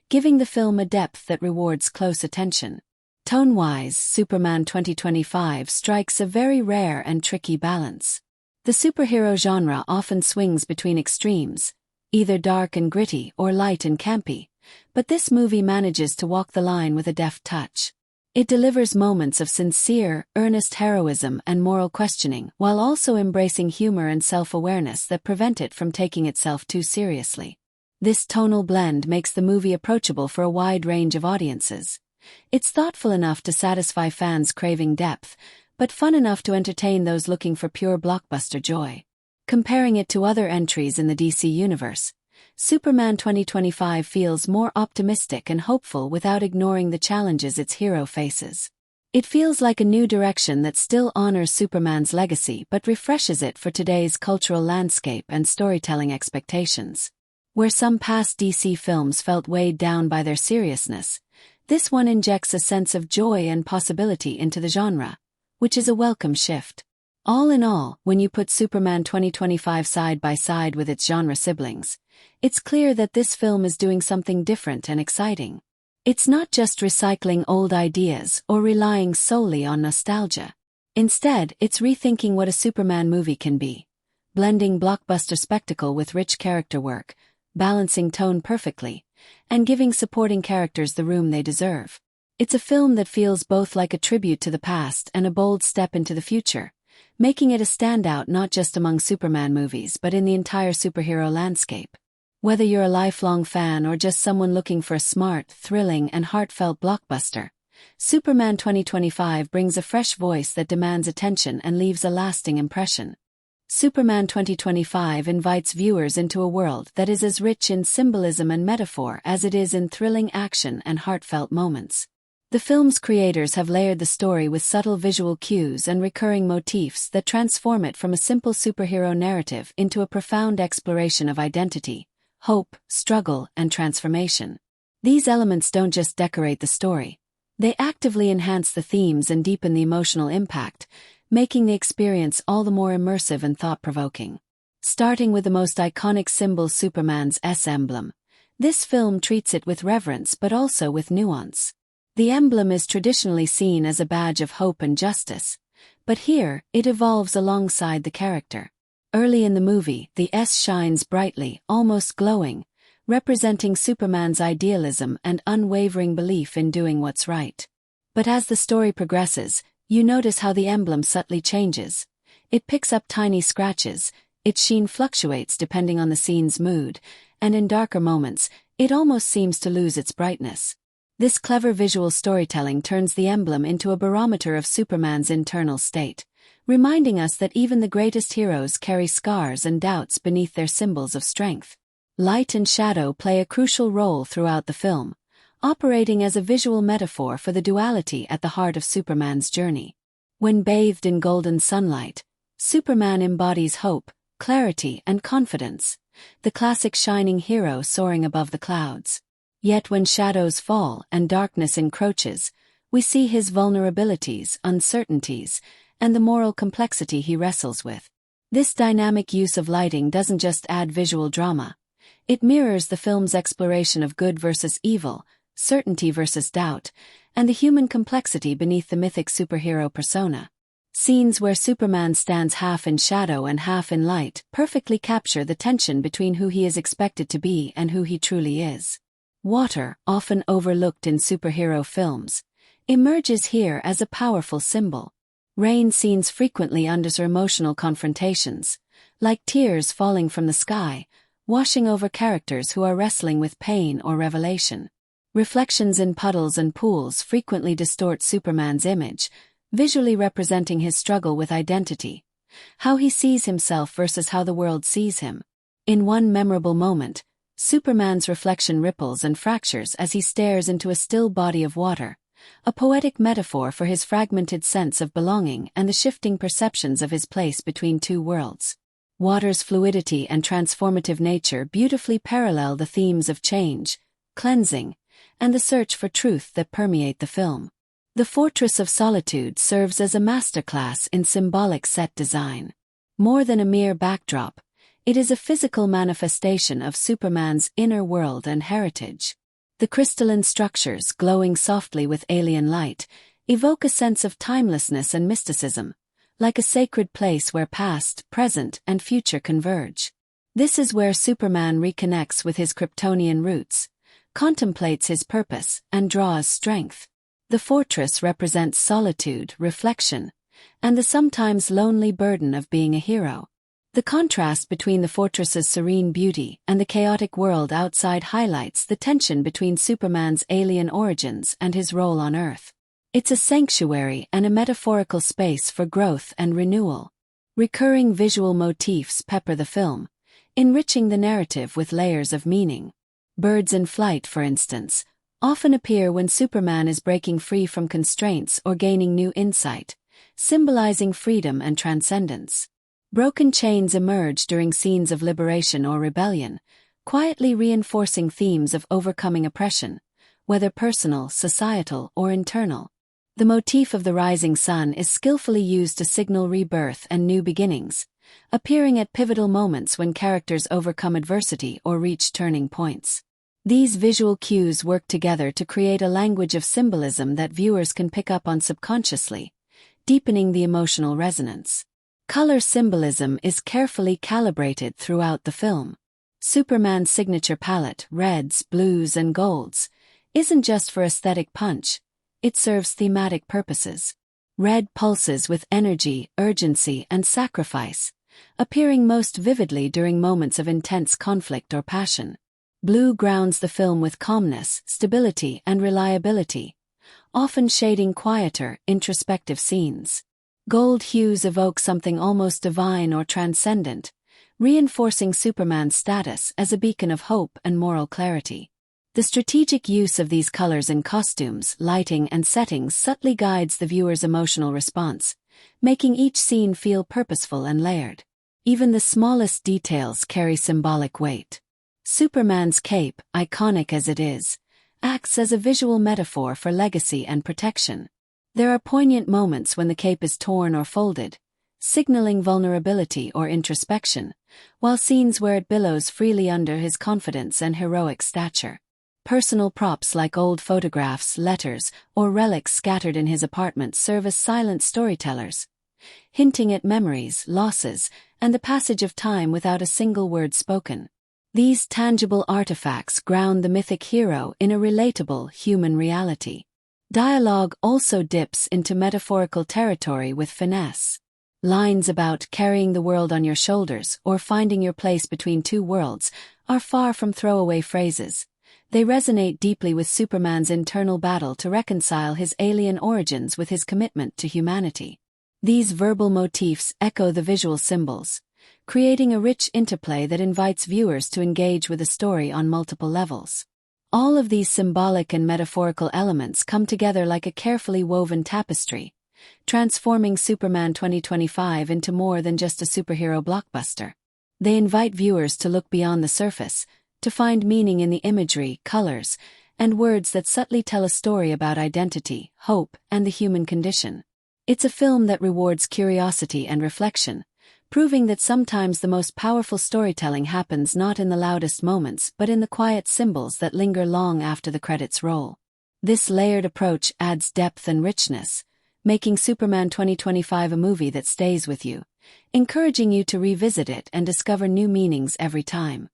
giving the film a depth that rewards close attention. Tone-wise, Superman 2025 strikes a very rare and tricky balance. The superhero genre often swings between extremes, either dark and gritty or light and campy, but this movie manages to walk the line with a deft touch. It delivers moments of sincere, earnest heroism and moral questioning while also embracing humor and self-awareness that prevent it from taking itself too seriously. This tonal blend makes the movie approachable for a wide range of audiences. It's thoughtful enough to satisfy fans craving depth, but fun enough to entertain those looking for pure blockbuster joy. Comparing it to other entries in the DC universe, Superman 2025 feels more optimistic and hopeful without ignoring the challenges its hero faces. It feels like a new direction that still honors Superman's legacy but refreshes it for today's cultural landscape and storytelling expectations. Where some past DC films felt weighed down by their seriousness, this one injects a sense of joy and possibility into the genre, which is a welcome shift. All in all, when you put Superman 2025 side by side with its genre siblings, it's clear that this film is doing something different and exciting. It's not just recycling old ideas or relying solely on nostalgia. Instead, it's rethinking what a Superman movie can be, blending blockbuster spectacle with rich character work, balancing tone perfectly, and giving supporting characters the room they deserve. It's a film that feels both like a tribute to the past and a bold step into the future, making it a standout not just among Superman movies but in the entire superhero landscape. Whether you're a lifelong fan or just someone looking for a smart, thrilling, and heartfelt blockbuster, Superman 2025 brings a fresh voice that demands attention and leaves a lasting impression. Superman 2025 invites viewers into a world that is as rich in symbolism and metaphor as it is in thrilling action and heartfelt moments. The film's creators have layered the story with subtle visual cues and recurring motifs that transform it from a simple superhero narrative into a profound exploration of identity, hope, struggle, and transformation. These elements don't just decorate the story. They actively enhance the themes and deepen the emotional impact, making the experience all the more immersive and thought-provoking. Starting with the most iconic symbol, Superman's S emblem, this film treats it with reverence but also with nuance. The emblem is traditionally seen as a badge of hope and justice, but here, it evolves alongside the character. Early in the movie, the S shines brightly, almost glowing, representing Superman's idealism and unwavering belief in doing what's right. But as the story progresses, you notice how the emblem subtly changes. It picks up tiny scratches, its sheen fluctuates depending on the scene's mood, and in darker moments, it almost seems to lose its brightness. This clever visual storytelling turns the emblem into a barometer of Superman's internal state, reminding us that even the greatest heroes carry scars and doubts beneath their symbols of strength. Light and shadow play a crucial role throughout the film, operating as a visual metaphor for the duality at the heart of Superman's journey. When bathed in golden sunlight, Superman embodies hope, clarity, and confidence, the classic shining hero soaring above the clouds. Yet when shadows fall and darkness encroaches, we see his vulnerabilities, uncertainties, and the moral complexity he wrestles with. This dynamic use of lighting doesn't just add visual drama. It mirrors the film's exploration of good versus evil, certainty versus doubt, and the human complexity beneath the mythic superhero persona. Scenes where Superman stands half in shadow and half in light perfectly capture the tension between who he is expected to be and who he truly is. Water, often overlooked in superhero films, emerges here as a powerful symbol. Rain scenes frequently underscore emotional confrontations, like tears falling from the sky, washing over characters who are wrestling with pain or revelation. Reflections in puddles and pools frequently distort Superman's image, visually representing his struggle with identity, how he sees himself versus how the world sees him. In one memorable moment, Superman's reflection ripples and fractures as he stares into a still body of water, a poetic metaphor for his fragmented sense of belonging and the shifting perceptions of his place between two worlds. Water's fluidity and transformative nature beautifully parallel the themes of change, cleansing, and the search for truth that permeate the film. The Fortress of Solitude serves as a masterclass in symbolic set design. More than a mere backdrop, it is a physical manifestation of Superman's inner world and heritage. The crystalline structures, glowing softly with alien light, evoke a sense of timelessness and mysticism, like a sacred place where past, present, and future converge. This is where Superman reconnects with his Kryptonian roots, contemplates his purpose, and draws strength. The fortress represents solitude, reflection, and the sometimes lonely burden of being a hero. The contrast between the fortress's serene beauty and the chaotic world outside highlights the tension between Superman's alien origins and his role on Earth. It's a sanctuary and a metaphorical space for growth and renewal. Recurring visual motifs pepper the film, enriching the narrative with layers of meaning. Birds in flight, for instance, often appear when Superman is breaking free from constraints or gaining new insight, symbolizing freedom and transcendence. Broken chains emerge during scenes of liberation or rebellion, quietly reinforcing themes of overcoming oppression, whether personal, societal, or internal. The motif of the rising sun is skillfully used to signal rebirth and new beginnings, appearing at pivotal moments when characters overcome adversity or reach turning points. These visual cues work together to create a language of symbolism that viewers can pick up on subconsciously, deepening the emotional resonance. Color symbolism is carefully calibrated throughout the film. Superman's signature palette, reds, blues, and golds, isn't just for aesthetic punch, it serves thematic purposes. Red pulses with energy, urgency, and sacrifice, appearing most vividly during moments of intense conflict or passion. Blue grounds the film with calmness, stability, and reliability, often shading quieter, introspective scenes. Gold hues evoke something almost divine or transcendent, reinforcing Superman's status as a beacon of hope and moral clarity. The strategic use of these colors in costumes, lighting, and settings subtly guides the viewer's emotional response, making each scene feel purposeful and layered. Even the smallest details carry symbolic weight. Superman's cape, iconic as it is, acts as a visual metaphor for legacy and protection. There are poignant moments when the cape is torn or folded, signaling vulnerability or introspection, while scenes where it billows freely under his confidence and heroic stature. Personal props like old photographs, letters, or relics scattered in his apartment serve as silent storytellers, hinting at memories, losses, and the passage of time without a single word spoken. These tangible artifacts ground the mythic hero in a relatable human reality. Dialogue also dips into metaphorical territory with finesse. Lines about carrying the world on your shoulders or finding your place between two worlds are far from throwaway phrases. They resonate deeply with Superman's internal battle to reconcile his alien origins with his commitment to humanity. These verbal motifs echo the visual symbols, creating a rich interplay that invites viewers to engage with the story on multiple levels. All of these symbolic and metaphorical elements come together like a carefully woven tapestry, transforming Superman 2025 into more than just a superhero blockbuster. They invite viewers to look beyond the surface, to find meaning in the imagery, colors, and words that subtly tell a story about identity, hope, and the human condition. It's a film that rewards curiosity and reflection, proving that sometimes the most powerful storytelling happens not in the loudest moments but in the quiet symbols that linger long after the credits roll. This layered approach adds depth and richness, making Superman 2025 a movie that stays with you, encouraging you to revisit it and discover new meanings every time.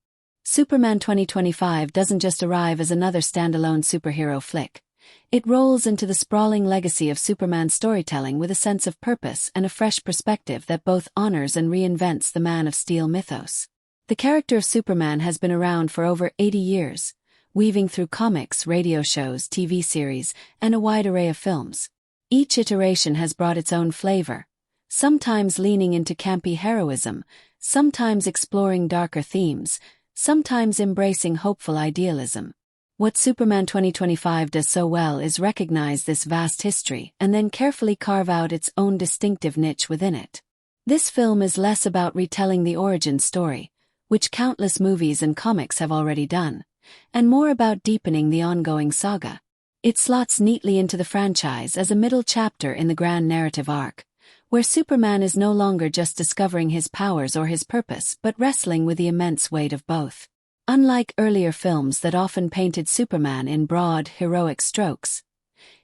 Superman 2025 doesn't just arrive as another standalone superhero flick. It rolls into the sprawling legacy of Superman storytelling with a sense of purpose and a fresh perspective that both honors and reinvents the Man of Steel mythos. The character of Superman has been around for over 80 years, weaving through comics, radio shows, TV series, and a wide array of films. Each iteration has brought its own flavor, sometimes leaning into campy heroism, sometimes exploring darker themes, sometimes embracing hopeful idealism. What Superman 2025 does so well is recognize this vast history and then carefully carve out its own distinctive niche within it. This film is less about retelling the origin story, which countless movies and comics have already done, and more about deepening the ongoing saga. It slots neatly into the franchise as a middle chapter in the grand narrative arc, where Superman is no longer just discovering his powers or his purpose but wrestling with the immense weight of both. Unlike earlier films that often painted Superman in broad, heroic strokes,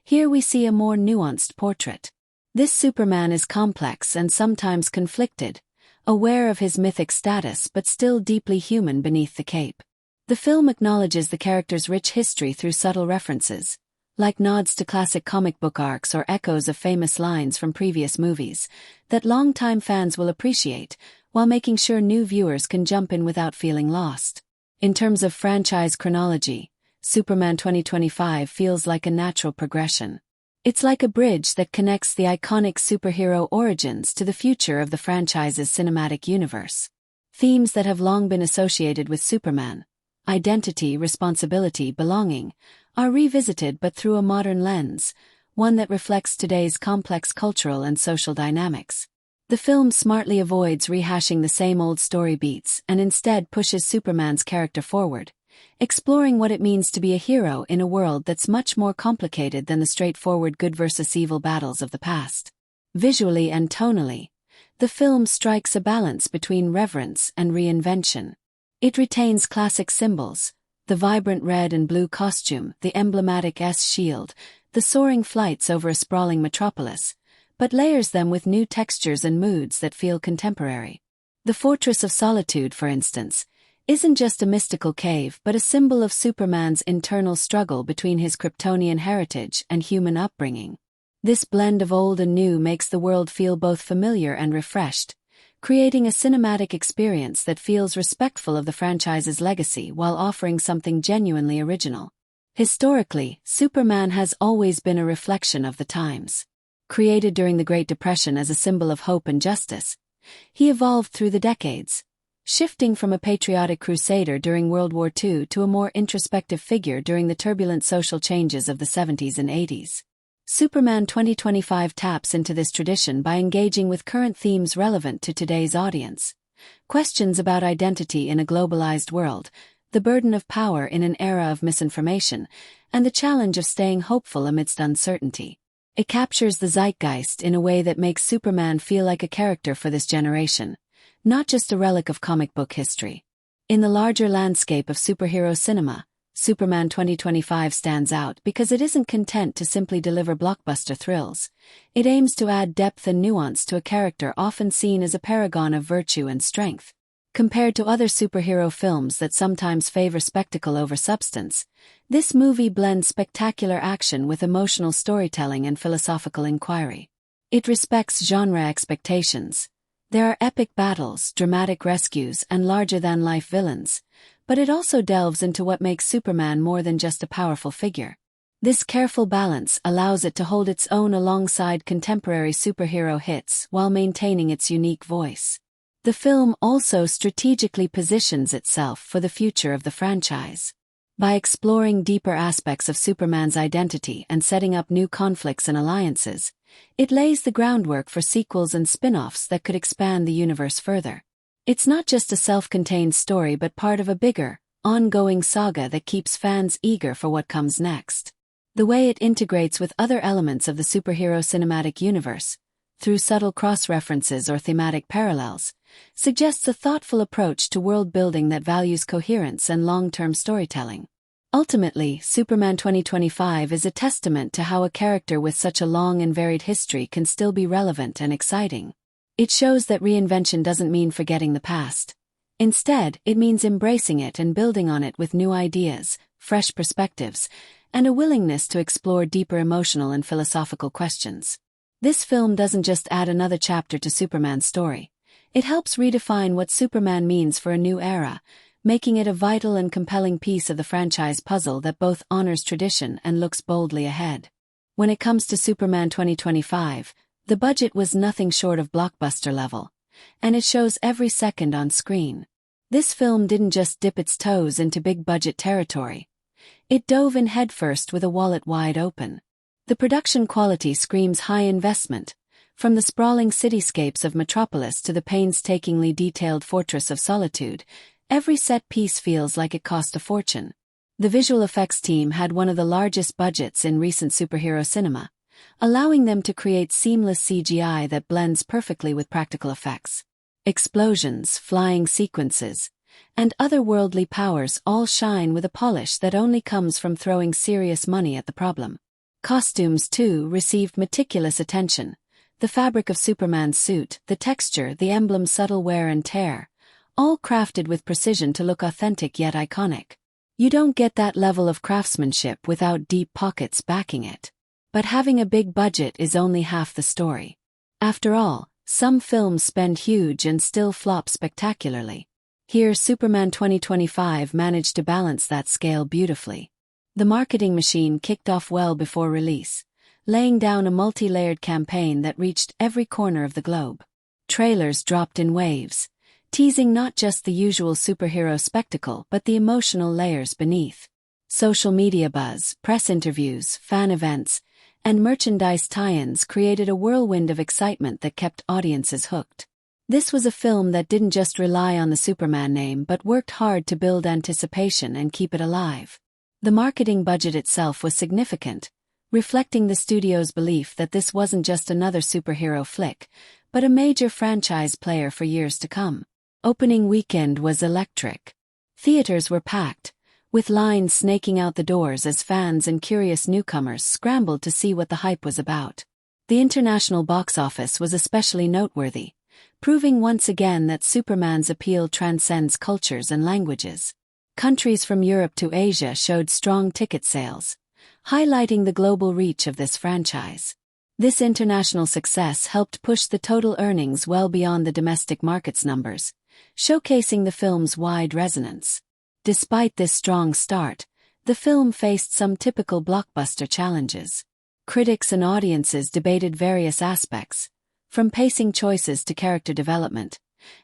here we see a more nuanced portrait. This Superman is complex and sometimes conflicted, aware of his mythic status but still deeply human beneath the cape. The film acknowledges the character's rich history through subtle references, like nods to classic comic book arcs or echoes of famous lines from previous movies, that longtime fans will appreciate, while making sure new viewers can jump in without feeling lost. In terms of franchise chronology, Superman 2025 feels like a natural progression. It's like a bridge that connects the iconic superhero origins to the future of the franchise's cinematic universe. Themes that have long been associated with Superman, identity, responsibility, belonging, are revisited but through a modern lens, one that reflects today's complex cultural and social dynamics. The film smartly avoids rehashing the same old story beats and instead pushes Superman's character forward, exploring what it means to be a hero in a world that's much more complicated than the straightforward good versus evil battles of the past. Visually and tonally, the film strikes a balance between reverence and reinvention. It retains classic symbols, the vibrant red and blue costume, the emblematic S-shield, the soaring flights over a sprawling metropolis, but layers them with new textures and moods that feel contemporary. The Fortress of Solitude, for instance, isn't just a mystical cave but a symbol of Superman's internal struggle between his Kryptonian heritage and human upbringing. This blend of old and new makes the world feel both familiar and refreshed, creating a cinematic experience that feels respectful of the franchise's legacy while offering something genuinely original. Historically, Superman has always been a reflection of the times. Created during the Great Depression as a symbol of hope and justice, he evolved through the decades, shifting from a patriotic crusader during World War II to a more introspective figure during the turbulent social changes of the 70s and 80s. Superman 2025 taps into this tradition by engaging with current themes relevant to today's audience. Questions about identity in a globalized world, the burden of power in an era of misinformation, and the challenge of staying hopeful amidst uncertainty. It captures the zeitgeist in a way that makes Superman feel like a character for this generation, not just a relic of comic book history. In the larger landscape of superhero cinema, Superman 2025 stands out because it isn't content to simply deliver blockbuster thrills. It aims to add depth and nuance to a character often seen as a paragon of virtue and strength. Compared to other superhero films that sometimes favor spectacle over substance, this movie blends spectacular action with emotional storytelling and philosophical inquiry. It respects genre expectations. There are epic battles, dramatic rescues, and larger-than-life villains, but it also delves into what makes Superman more than just a powerful figure. This careful balance allows it to hold its own alongside contemporary superhero hits while maintaining its unique voice. The film also strategically positions itself for the future of the franchise. By exploring deeper aspects of Superman's identity and setting up new conflicts and alliances, It lays the groundwork for sequels and spin-offs that could expand the universe further. It's not just a self-contained story but part of a bigger, ongoing saga that keeps fans eager for what comes next. The way it integrates with other elements of the superhero cinematic universe, through subtle cross-references or thematic parallels, suggests a thoughtful approach to world-building that values coherence and long-term storytelling. Ultimately, Superman 2025 is a testament to how a character with such a long and varied history can still be relevant and exciting. It shows that reinvention doesn't mean forgetting the past. Instead, it means embracing it and building on it with new ideas, fresh perspectives, and a willingness to explore deeper emotional and philosophical questions. This film doesn't just add another chapter to Superman's story. It helps redefine what Superman means for a new era, making it a vital and compelling piece of the franchise puzzle that both honors tradition and looks boldly ahead. When it comes to Superman 2025, the budget was nothing short of blockbuster level, and it shows every second on screen. This film didn't just dip its toes into big-budget territory. It dove in headfirst with a wallet wide open. The production quality screams high investment, from the sprawling cityscapes of Metropolis to the painstakingly detailed Fortress of Solitude. Every set piece feels like it cost a fortune. The visual effects team had one of the largest budgets in recent superhero cinema, allowing them to create seamless CGI that blends perfectly with practical effects. Explosions, flying sequences, and otherworldly powers all shine with a polish that only comes from throwing serious money at the problem. Costumes, too, received meticulous attention. The fabric of Superman's suit, the texture, the emblem's subtle wear and tear, all crafted with precision to look authentic yet iconic. You don't get that level of craftsmanship without deep pockets backing it. But having a big budget is only half the story. After all, some films spend huge and still flop spectacularly. Here, Superman 2025 managed to balance that scale beautifully. The marketing machine kicked off well before release, laying down a multi-layered campaign that reached every corner of the globe. Trailers dropped in waves, teasing not just the usual superhero spectacle but the emotional layers beneath. Social media buzz, press interviews, fan events, and merchandise tie-ins created a whirlwind of excitement that kept audiences hooked. This was a film that didn't just rely on the Superman name but worked hard to build anticipation and keep it alive. The marketing budget itself was significant, reflecting the studio's belief that this wasn't just another superhero flick, but a major franchise player for years to come. Opening weekend was electric. Theaters were packed, with lines snaking out the doors as fans and curious newcomers scrambled to see what the hype was about. The international box office was especially noteworthy, proving once again that Superman's appeal transcends cultures and languages. Countries from Europe to Asia showed strong ticket sales, highlighting the global reach of this franchise. This international success helped push the total earnings well beyond the domestic market's numbers, showcasing the film's wide resonance. Despite this strong start, the film faced some typical blockbuster challenges. Critics and audiences debated various aspects, from pacing choices to character development,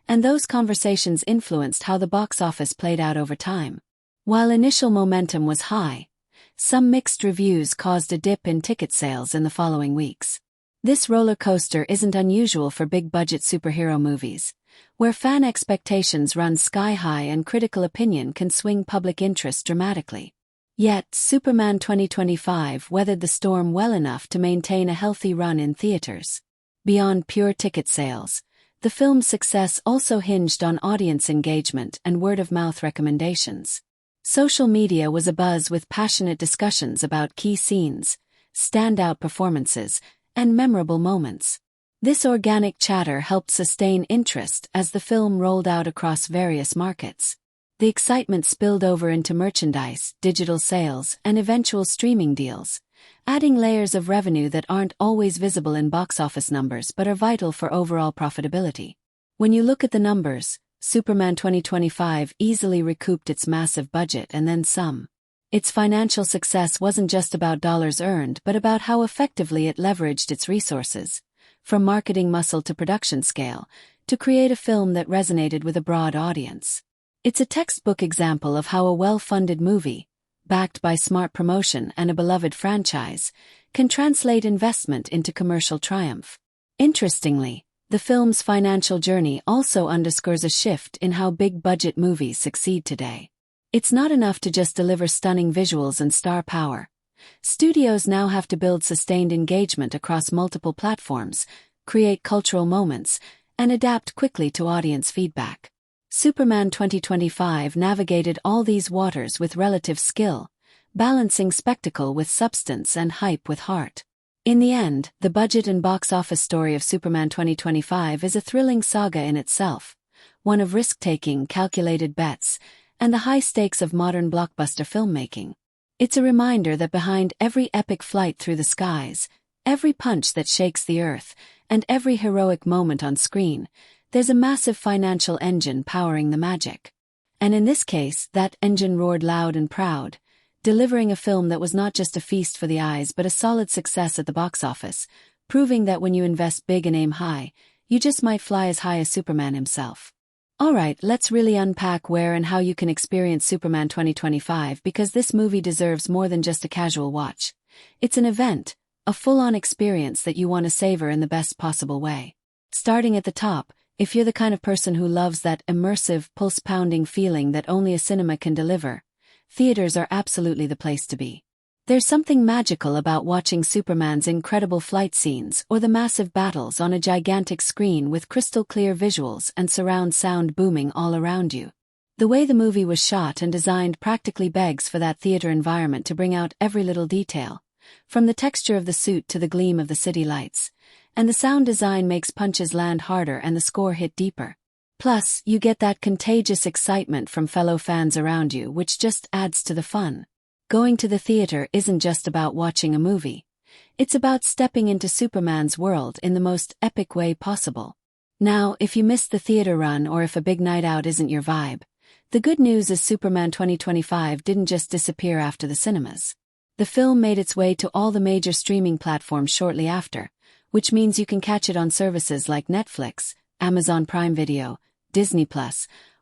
and those conversations influenced how the box office played out over time. While initial momentum was high, some mixed reviews caused a dip in ticket sales in the following weeks. This roller coaster isn't unusual for big-budget superhero movies, where fan expectations run sky-high and critical opinion can swing public interest dramatically. Yet, Superman 2025 weathered the storm well enough to maintain a healthy run in theaters. Beyond pure ticket sales, the film's success also hinged on audience engagement and word-of-mouth recommendations. Social media was abuzz with passionate discussions about key scenes, standout performances, and memorable moments. This organic chatter helped sustain interest as the film rolled out across various markets. The excitement spilled over into merchandise, digital sales, and eventual streaming deals, adding layers of revenue that aren't always visible in box office numbers but are vital for overall profitability. When you look at the numbers, Superman 2025 easily recouped its massive budget and then some. Its financial success wasn't just about dollars earned but about how effectively it leveraged its resources, from marketing muscle to production scale, to create a film that resonated with a broad audience. It's a textbook example of how a well-funded movie, backed by smart promotion and a beloved franchise, can translate investment into commercial triumph. Interestingly, the film's financial journey also underscores a shift in how big-budget movies succeed today. It's not enough to just deliver stunning visuals and star power. Studios now have to build sustained engagement across multiple platforms, create cultural moments, and adapt quickly to audience feedback. Superman 2025 navigated all these waters with relative skill, balancing spectacle with substance and hype with heart. In the end, the budget and box office story of Superman 2025 is a thrilling saga in itself, one of risk-taking, calculated bets, and the high stakes of modern blockbuster filmmaking. It's a reminder that behind every epic flight through the skies, every punch that shakes the earth, and every heroic moment on screen, there's a massive financial engine powering the magic. And in this case, that engine roared loud and proud, delivering a film that was not just a feast for the eyes but a solid success at the box office, proving that when you invest big and aim high, you just might fly as high as Superman himself. Alright, let's really unpack where and how you can experience Superman 2025, because this movie deserves more than just a casual watch. It's an event, a full-on experience that you want to savor in the best possible way. Starting at the top, if you're the kind of person who loves that immersive, pulse-pounding feeling that only a cinema can deliver, theaters are absolutely the place to be. There's something magical about watching Superman's incredible flight scenes or the massive battles on a gigantic screen with crystal-clear visuals and surround sound booming all around you. The way the movie was shot and designed practically begs for that theater environment to bring out every little detail, from the texture of the suit to the gleam of the city lights, and the sound design makes punches land harder and the score hit deeper. Plus, you get that contagious excitement from fellow fans around you, which just adds to the fun. Going to the theater isn't just about watching a movie. It's about stepping into Superman's world in the most epic way possible. Now, if you missed the theater run or if a big night out isn't your vibe, the good news is Superman 2025 didn't just disappear after the cinemas. The film made its way to all the major streaming platforms shortly after, which means you can catch it on services like Netflix, Amazon Prime Video, Disney+,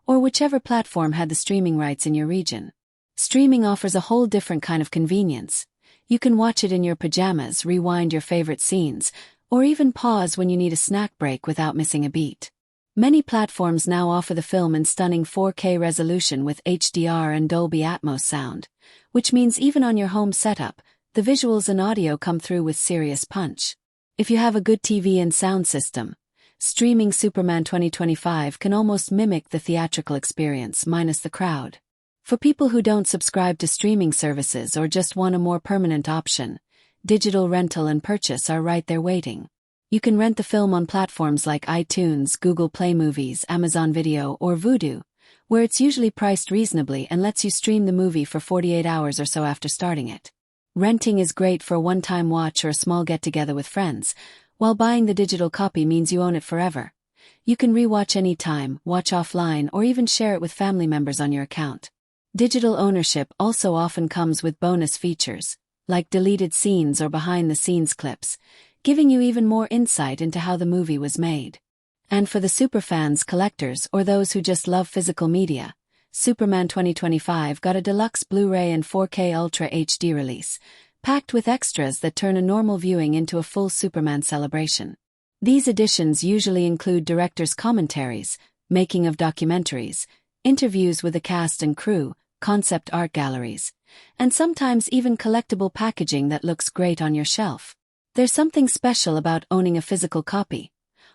or whichever platform had the streaming rights in your region. Streaming offers a whole different kind of convenience. You can watch it in your pajamas, rewind your favorite scenes, or even pause when you need a snack break without missing a beat. Many platforms now offer the film in stunning 4K resolution with HDR and Dolby Atmos sound, which means even on your home setup, the visuals and audio come through with serious punch. If you have a good TV and sound system, streaming Superman 2025 can almost mimic the theatrical experience minus the crowd. For people who don't subscribe to streaming services or just want a more permanent option, digital rental and purchase are right there waiting. You can rent the film on platforms like iTunes, Google Play Movies, Amazon Video, or Vudu, where it's usually priced reasonably and lets you stream the movie for 48 hours or so after starting it. Renting is great for a one-time watch or a small get-together with friends, while buying the digital copy means you own it forever. You can rewatch anytime, watch offline, or even share it with family members on your account. Digital ownership also often comes with bonus features, like deleted scenes or behind-the-scenes clips, giving you even more insight into how the movie was made. And for the superfans, collectors, or those who just love physical media, Superman 2025 got a deluxe Blu-ray and 4K Ultra HD release, packed with extras that turn a normal viewing into a full Superman celebration. These editions usually include directors' commentaries, making-of documentaries, interviews with the cast and crew, concept art galleries, and sometimes even collectible packaging that looks great on your shelf. There's something special about owning a physical copy,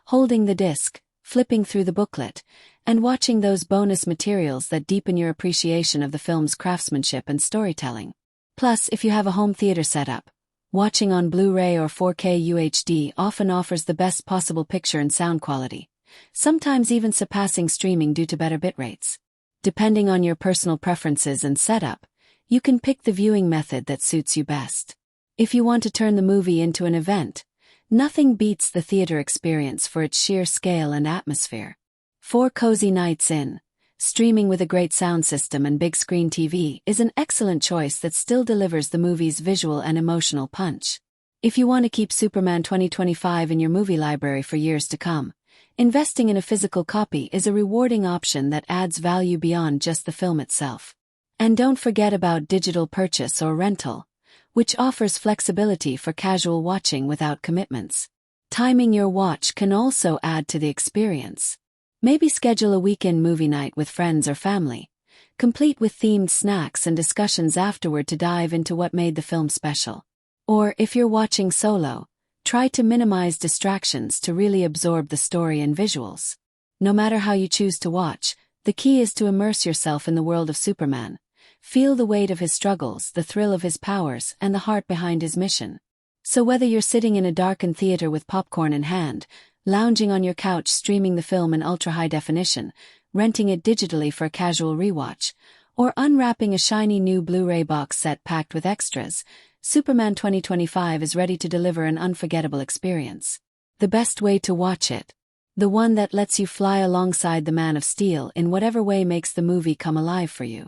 holding the disc, flipping through the booklet, and watching those bonus materials that deepen your appreciation of the film's craftsmanship and storytelling. Plus, if you have a home theater setup, watching on Blu-ray or 4K UHD often offers the best possible picture and sound quality, sometimes even surpassing streaming due to better bitrates. Depending on your personal preferences and setup, you can pick the viewing method that suits you best. If you want to turn the movie into an event, nothing beats the theater experience for its sheer scale and atmosphere. 4 cozy nights in, streaming with a great sound system and big screen TV is an excellent choice that still delivers the movie's visual and emotional punch. If you want to keep Superman 2025 in your movie library for years to come, investing in a physical copy is a rewarding option that adds value beyond just the film itself. And don't forget about digital purchase or rental, which offers flexibility for casual watching without commitments. Timing your watch can also add to the experience. Maybe schedule a weekend movie night with friends or family, complete with themed snacks and discussions afterward to dive into what made the film special. Or, if you're watching solo, try to minimize distractions to really absorb the story and visuals. No matter how you choose to watch, the key is to immerse yourself in the world of Superman. Feel the weight of his struggles, the thrill of his powers, and the heart behind his mission. So whether you're sitting in a darkened theater with popcorn in hand, lounging on your couch streaming the film in ultra-high definition, renting it digitally for a casual rewatch, or unwrapping a shiny new Blu-ray box set packed with extras, Superman 2025 is ready to deliver an unforgettable experience. The best way to watch it. The one that lets you fly alongside the Man of Steel in whatever way makes the movie come alive for you.